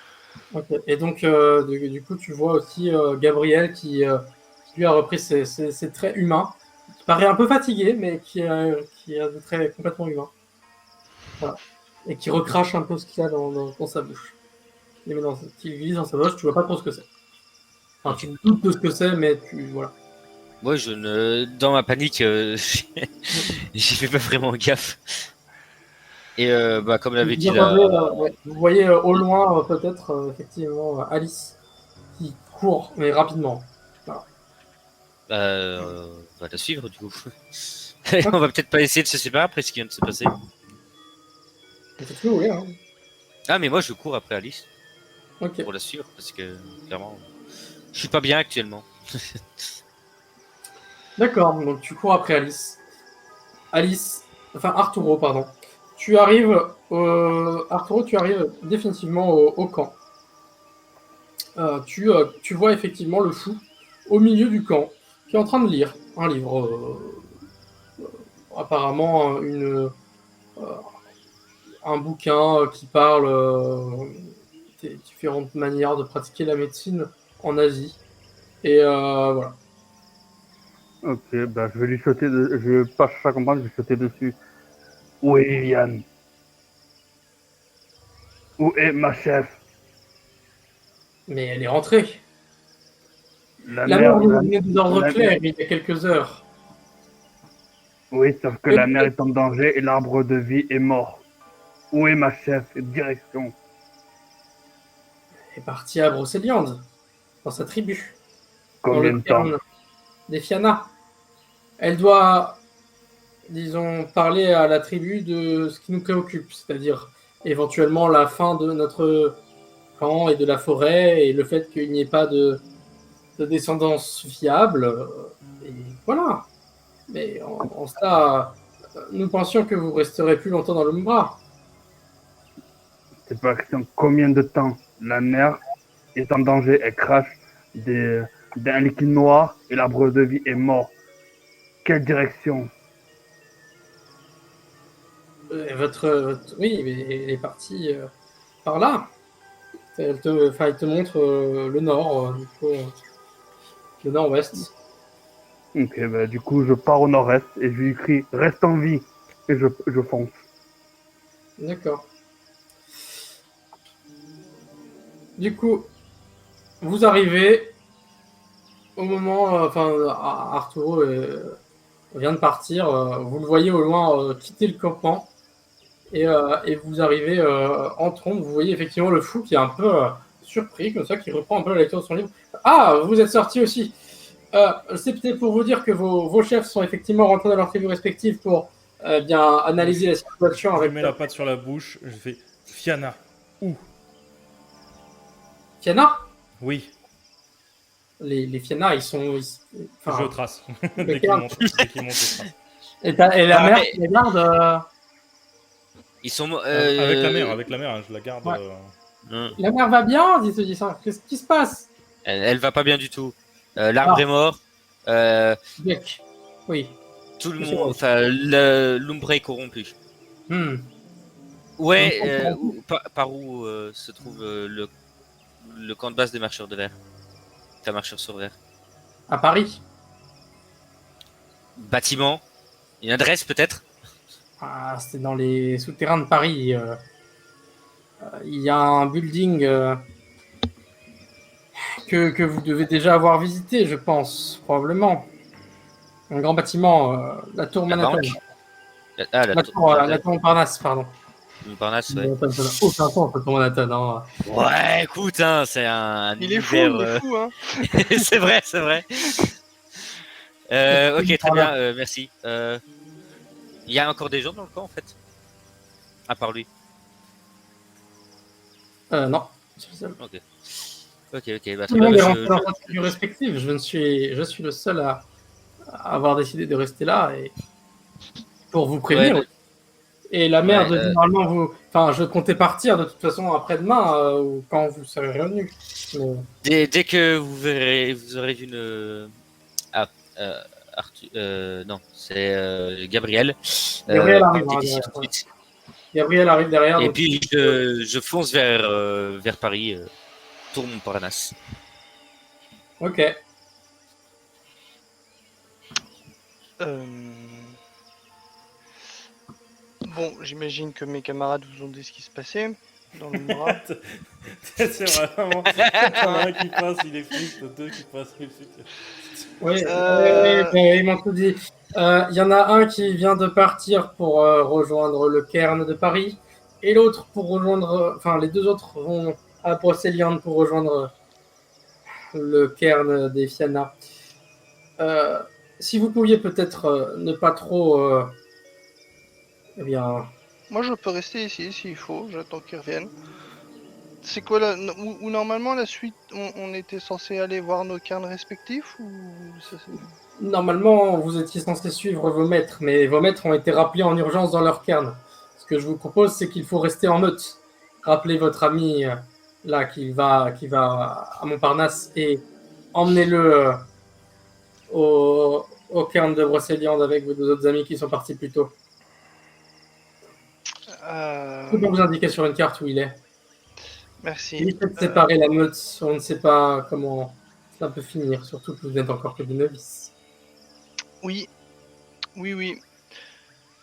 Ok. Et donc, du coup, tu vois aussi Gabriel qui lui a repris ses traits humains, qui paraît un peu fatigué, mais qui a des traits complètement humains. Voilà. Et qui recrache un peu ce qu'il a dans sa bouche. Qu'il glisse dans sa bouche, tu vois pas trop ce que c'est. Enfin, tu te doutes de ce que c'est, mais voilà. Moi, dans ma panique, j'y fais pas vraiment gaffe. Et bah, comme l'avait dit là, Vous voyez au loin, peut-être, effectivement, Alice qui court, mais rapidement. Voilà. on va la suivre du coup. On va peut-être pas essayer de se séparer après ce qui vient de se passer. C'est ce que vous voulez, hein. Ah, mais moi, je cours après Alice Ok. pour la suivre parce que clairement, je suis pas bien actuellement. D'accord, donc tu cours après Alice. Arturo, pardon. Tu arrives, Arturo, tu arrives définitivement au camp. Tu vois effectivement le fou au milieu du camp qui est en train de lire un livre. Apparemment, un bouquin qui parle des différentes manières de pratiquer la médecine en Asie. Et voilà. Ok, bah je vais lui sauter, je pas chercher à comprendre, je vais sauter dessus. Où est Viviane? Où est ma chef? Mais elle est rentrée. La La mère mère, nous a donné des ordres la- clairs il y a quelques heures. Oui, sauf que la mère est en danger et l'arbre de vie est mort. Où est ma chef? Direction. Elle est partie à Brocéliande, dans sa tribu, dans Combien le de temps? cairn des Fianna. Elle doit, disons, parler à la tribu de ce qui nous préoccupe, c'est-à-dire éventuellement la fin de notre camp et de la forêt et le fait qu'il n'y ait pas de descendance fiable. Et voilà. Mais en cela, nous pensions que vous resterez plus longtemps dans l'Umbra. C'est pas question combien de temps. La mère est en danger, elle crache d'un liquide noir et l'arbre de vie est mort. Quelle direction? Oui, mais elle est partie par là. Elle te montre le nord, du coup, le nord-ouest. Ok, bah du coup je pars au nord-est et je lui crie reste en vie et je fonce. D'accord. Du coup, vous arrivez au moment, Arturo vient de partir. Vous le voyez au loin quitter le campement et vous arrivez en trombe. Vous voyez effectivement le fou qui est un peu surpris, comme ça, qui reprend un peu la lecture de son livre. Ah, vous êtes sorti aussi. C'est peut-être pour vous dire que vos chefs sont effectivement rentrés dans leurs tribus respectives pour bien analyser la situation Je avec mets la patte sur la bouche, je fais Fianna. Où? Fianna. Oui, Les Fianna, ils sont. je trace. le Dès qu'il cairn. monte, je trace. Et la Ah, mère mais- qui la garde. Ils sont. Avec la mère, je la garde. Ouais. La mère va bien, dit ça. Qu'est-ce qui se passe? Elle va pas bien du tout. L'arbre Ah. est mort. Jack. Oui. Tout le Monsieur monde. Rose. Enfin, l'ombre est corrompu. Hmm. Ouais, Donc, par où se trouve le camp de base des marcheurs de verre? Enfin, marcheurs sur verre. À Paris. Bâtiment. Une adresse peut-être? Ah, c'était dans les souterrains de Paris. Il y a un building que vous devez déjà avoir visité, je pense, probablement. Un grand bâtiment, la tour La Manhattan. banque? La La tour Montparnasse, pardon. Montparnasse, ouais. Manhattan, ça n'a aucun sens, la tour Manhattan. Hein. Ouais, écoute, hein, c'est un Il est fou, univers, hein. c'est vrai, c'est vrai. Ok, très bien, merci. Il y a encore des gens dans le camp en fait? À part lui. Non. Ok. Ok, bah, Tout très le monde bien. est rentré dans sa tribu respective. Je suis le seul à avoir décidé de rester là et pour vous prévenir. Ouais, Et la mère ouais, de généralement vous. Enfin, je comptais partir de toute façon après-demain ou quand vous serez revenu. dès que vous aurez vu une. Ah, Arthur. Non, c'est Gabriel. Gabriel arrive. partez Hein, d'ici derrière, tout de suite. Gabriel arrive derrière. Et Donc... puis je fonce vers Paris, tour Montparnasse. Ok. Bon, j'imagine que mes camarades vous ont dit ce qui se passait dans le Mora. C'est vraiment. T'en as un qui passe, il est triste, deux qui passent, il est triste. Oui, ils m'ont tout dit. Il y en a un qui vient de partir pour rejoindre le cairn de Paris et l'autre pour rejoindre. Enfin, les deux autres vont à Brocéliande pour rejoindre le cairn des Fianna. Si vous pouviez peut-être ne pas trop. Eh bien. Moi, je peux rester ici s'il faut, j'attends qu'ils reviennent. C'est quoi où normalement la suite, on était censé aller voir nos cairns respectifs ou ça, Normalement, vous étiez censé suivre vos maîtres, mais vos maîtres ont été rappelés en urgence dans leur cairn. Ce que je vous propose, c'est qu'il faut rester en meute. Rappelez votre ami là qui va à Montparnasse et emmenez-le au cairn de Brocéliande avec vos deux autres amis qui sont partis plus tôt. Je peux vous indiquer sur une carte où il est. Merci. Évitez de séparer la meute, on ne sait pas comment ça peut finir, surtout que vous n'êtes encore que des novices. Oui.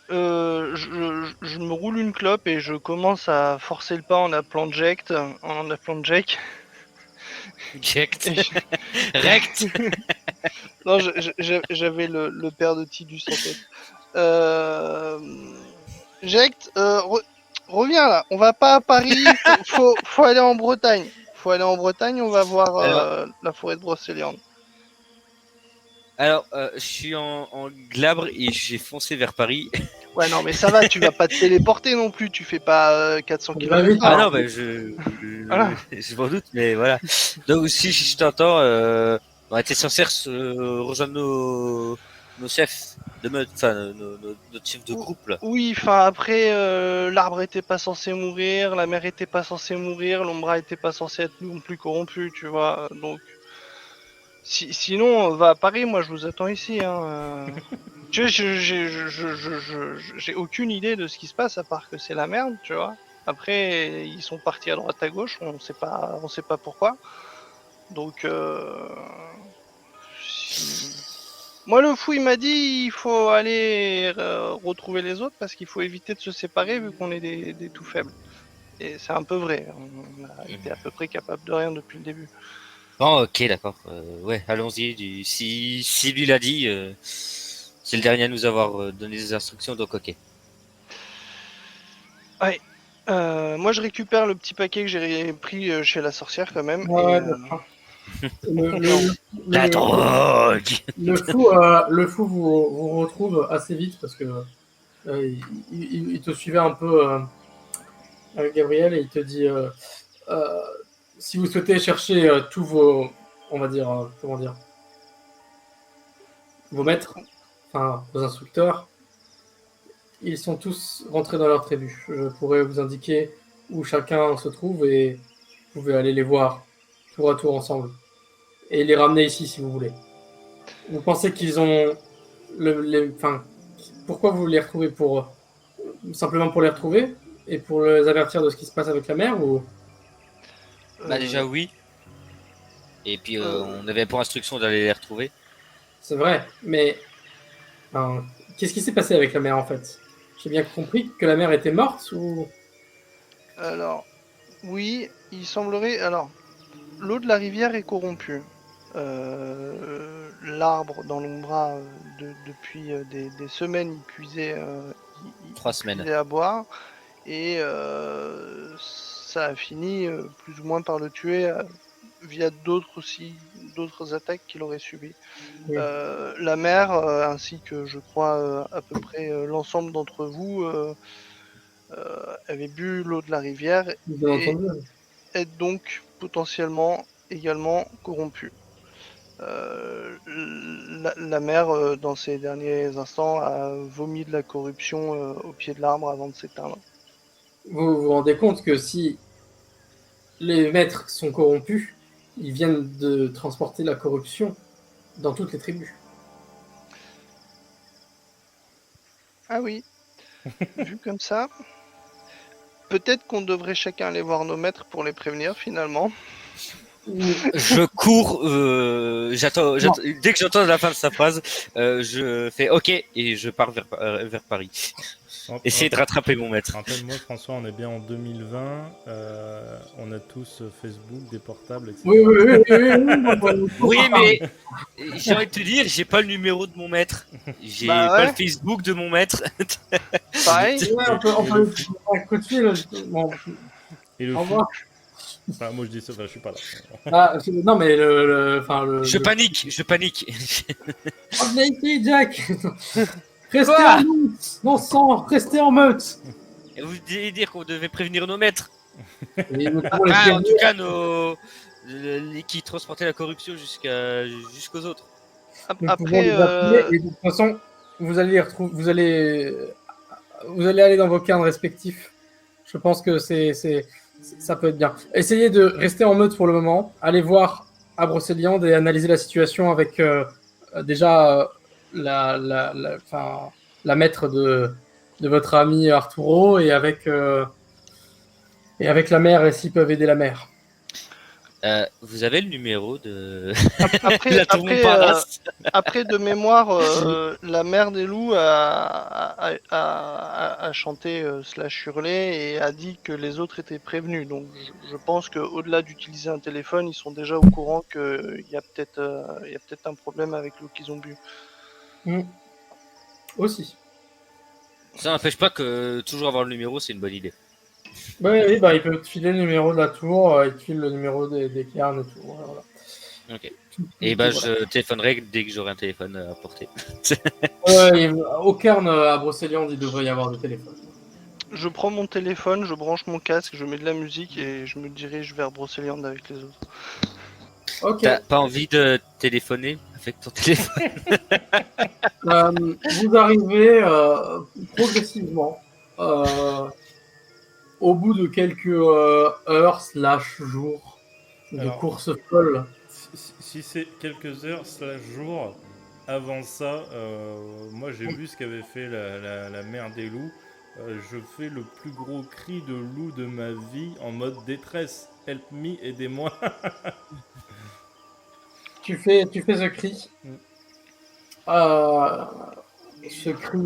Je me roule une clope et je commence à forcer le pas en appelant Jack. Ject. Rect. Non, j'avais le père de Tidus en tête. Jack, reviens là. On va pas à Paris. Faut aller en Bretagne. On va voir la forêt de Brocéliande. Alors, je suis en glabre et j'ai foncé vers Paris. Ouais, non, mais ça va, tu vas pas te téléporter non plus, tu fais pas 400 On va km. vite, Ah hein. non, bah, Voilà. je m'en doute, mais voilà. Donc, si je t'entends, on était censé rejoindre nos chefs de meute, enfin, notre chef de groupe, là. Oui, enfin après, l'arbre était pas censé mourir, la mer était pas censée mourir, l'ombra était pas censé être non plus corrompu, tu vois. Donc, sinon, on va à Paris, moi je vous attends ici. Hein. J'ai aucune idée de ce qui se passe à part que c'est la merde, tu vois. Après, ils sont partis à droite à gauche, on sait pas pourquoi. Donc, moi le fou il m'a dit il faut aller retrouver les autres parce qu'il faut éviter de se séparer vu qu'on est des tout faibles. Et c'est un peu vrai, on a été à peu près capable de rien depuis le début. Bon, ok, d'accord. Ouais, allons-y. Si lui l'a dit, c'est le dernier à nous avoir donné des instructions, donc ok. Ouais. Moi je récupère le petit paquet que j'ai pris chez la sorcière quand même. Ouais, et, d'accord. La drogue. Le fou vous retrouve assez vite parce que il te suivait un peu, Gabriel, et il te dit euh, si vous souhaitez chercher tous vos, on va dire, comment dire, vos maîtres, enfin vos instructeurs, ils sont tous rentrés dans leur tribu. Je pourrais vous indiquer où chacun se trouve et vous pouvez aller les voir tour à tour ensemble et les ramener ici si vous voulez. Vous pensez qu'ils ont enfin, pourquoi vous les retrouvez pour simplement pour les retrouver et pour les avertir de ce qui se passe avec la mer ou Bah déjà oui. Et puis on avait pour instruction d'aller les retrouver. c'est vrai, mais enfin, qu'est-ce qui s'est passé avec la mer en fait? J'ai bien compris que la mer était morte ou Alors, oui, il semblerait. Alors, l'eau de la rivière est corrompue. L'arbre dans l'Ombra, depuis des semaines, il puisait, 3 semaines. puisait à boire. Et ça a fini plus ou moins par le tuer via d'autres attaques qu'il aurait subies. Oui. La mer, ainsi que je crois à peu près l'ensemble d'entre vous, avait bu l'eau de la rivière bien et entendu? est donc potentiellement également corrompue. La mer, dans ces derniers instants, a vomi de la corruption au pied de l'arbre avant de s'éteindre. Vous vous rendez compte que si les maîtres sont corrompus, ils viennent de transporter la corruption dans toutes les tribus. Ah oui, vu comme ça, peut-être qu'on devrait chacun aller voir nos maîtres pour les prévenir finalement. Je cours, dès que j'entends la fin de sa phrase, je fais OK et je pars vers Paris. Essayer de rattraper mon maître. Rappelle-moi, François, on est bien en 2020. On a tous Facebook, des portables, etc. Oui. Oui, mais j'ai envie de te dire, j'ai pas le numéro de mon maître. J'ai Bah pas ouais. le Facebook de mon maître. Pareil. Ouais, on peut un coup de fil. Bon, Et le au revoir. Enfin, moi je dis ça, enfin, je suis pas là. Non, mais enfin, Je panique. Oh, viens ici, Jack. Restez Quoi en meute. Non, sang, restez en meute. Vous devez dire qu'on devait prévenir nos maîtres. Et nous pouvons les Ah, en prévenir. tout cas, les qui transportaient la corruption jusqu'aux autres. Nous pouvons Après, les appeler et de toute façon, vous allez les retrouver, vous allez aller dans vos cairns respectifs. Je pense que ça peut être bien. Essayez de rester en meute pour le moment. Allez voir à Brocéliande et analyser la situation avec déjà enfin, la maître de votre ami Arturo et avec la mère et s'ils peuvent aider la mère. Vous avez le numéro de après, la tour après, Montparnasse après, de mémoire, la mère des loups a chanté slash hurlé et a dit que les autres étaient prévenus. Donc je pense qu'au-delà d'utiliser un téléphone, ils sont déjà au courant qu'il y a peut-être un problème avec l'eau qu'ils ont bu. Aussi. Ça n'empêche pas que toujours avoir le numéro, c'est une bonne idée. Oui, bah, il peut te filer le numéro de la tour, il te file le numéro des cairns et tout. Voilà. Ok. Et bah, je téléphonerai dès que j'aurai un téléphone à porter. Au cairn à Brocéliande, il devrait y avoir des téléphones. Je prends mon téléphone, je branche mon casque, je mets de la musique et je me dirige vers Brocéliande avec les autres. Ok. T'as pas envie de téléphoner avec ton téléphone? Vous arrivez progressivement au bout de quelques heures / jours de Alors, course folle. Si c'est quelques heures / jours, avant ça, moi j'ai vu ce qu'avait fait la mère des loups. Je fais le plus gros cri de loup de ma vie en mode détresse. Help me, aidez-moi. Tu fais ce cri. Ce cri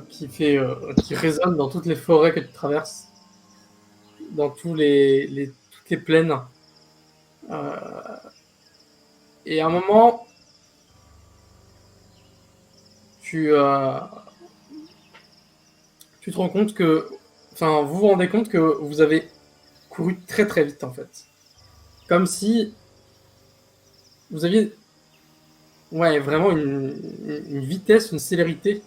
qui résonne dans toutes les forêts que tu traverses, dans toutes les plaines. Et à un moment, tu te rends compte que, enfin, vous vous rendez compte que vous avez couru très très vite en fait, comme si vous aviez, ouais, vraiment une vitesse, une célérité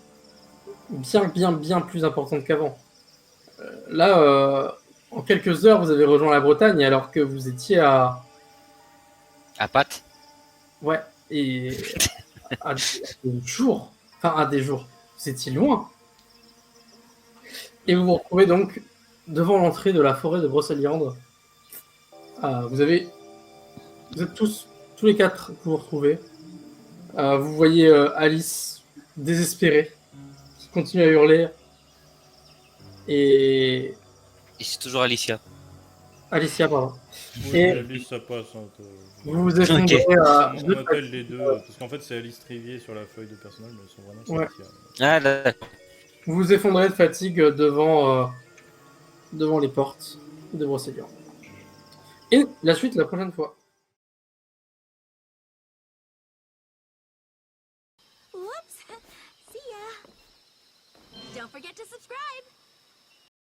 bien plus importante qu'avant. Là, en quelques heures, vous avez rejoint la Bretagne alors que vous étiez à... À Pâtes. Ouais, et à des jours. Enfin, à des jours. Vous étiez loin. Et vous vous retrouvez donc devant l'entrée de la forêt de Brocéliande. Vous êtes tous les quatre que vous retrouvez. Vous voyez Alice désespérée, qui continue à hurler. Et Et c'est toujours Alicia. Alicia, pardon. Oui, Et- Alice, ça passe. Hein, Vous vous effondrez à on deux appelle les deux, parce qu'en fait c'est Alice Trivier sur la feuille de personnage, mais son vrai nom c'est Ouais. Alicia. Ah, d'accord. Vous vous effondrez de fatigue devant les portes de Brocéliande. Et la suite la prochaine fois. Whoops. See ya. Don't forget to subscribe.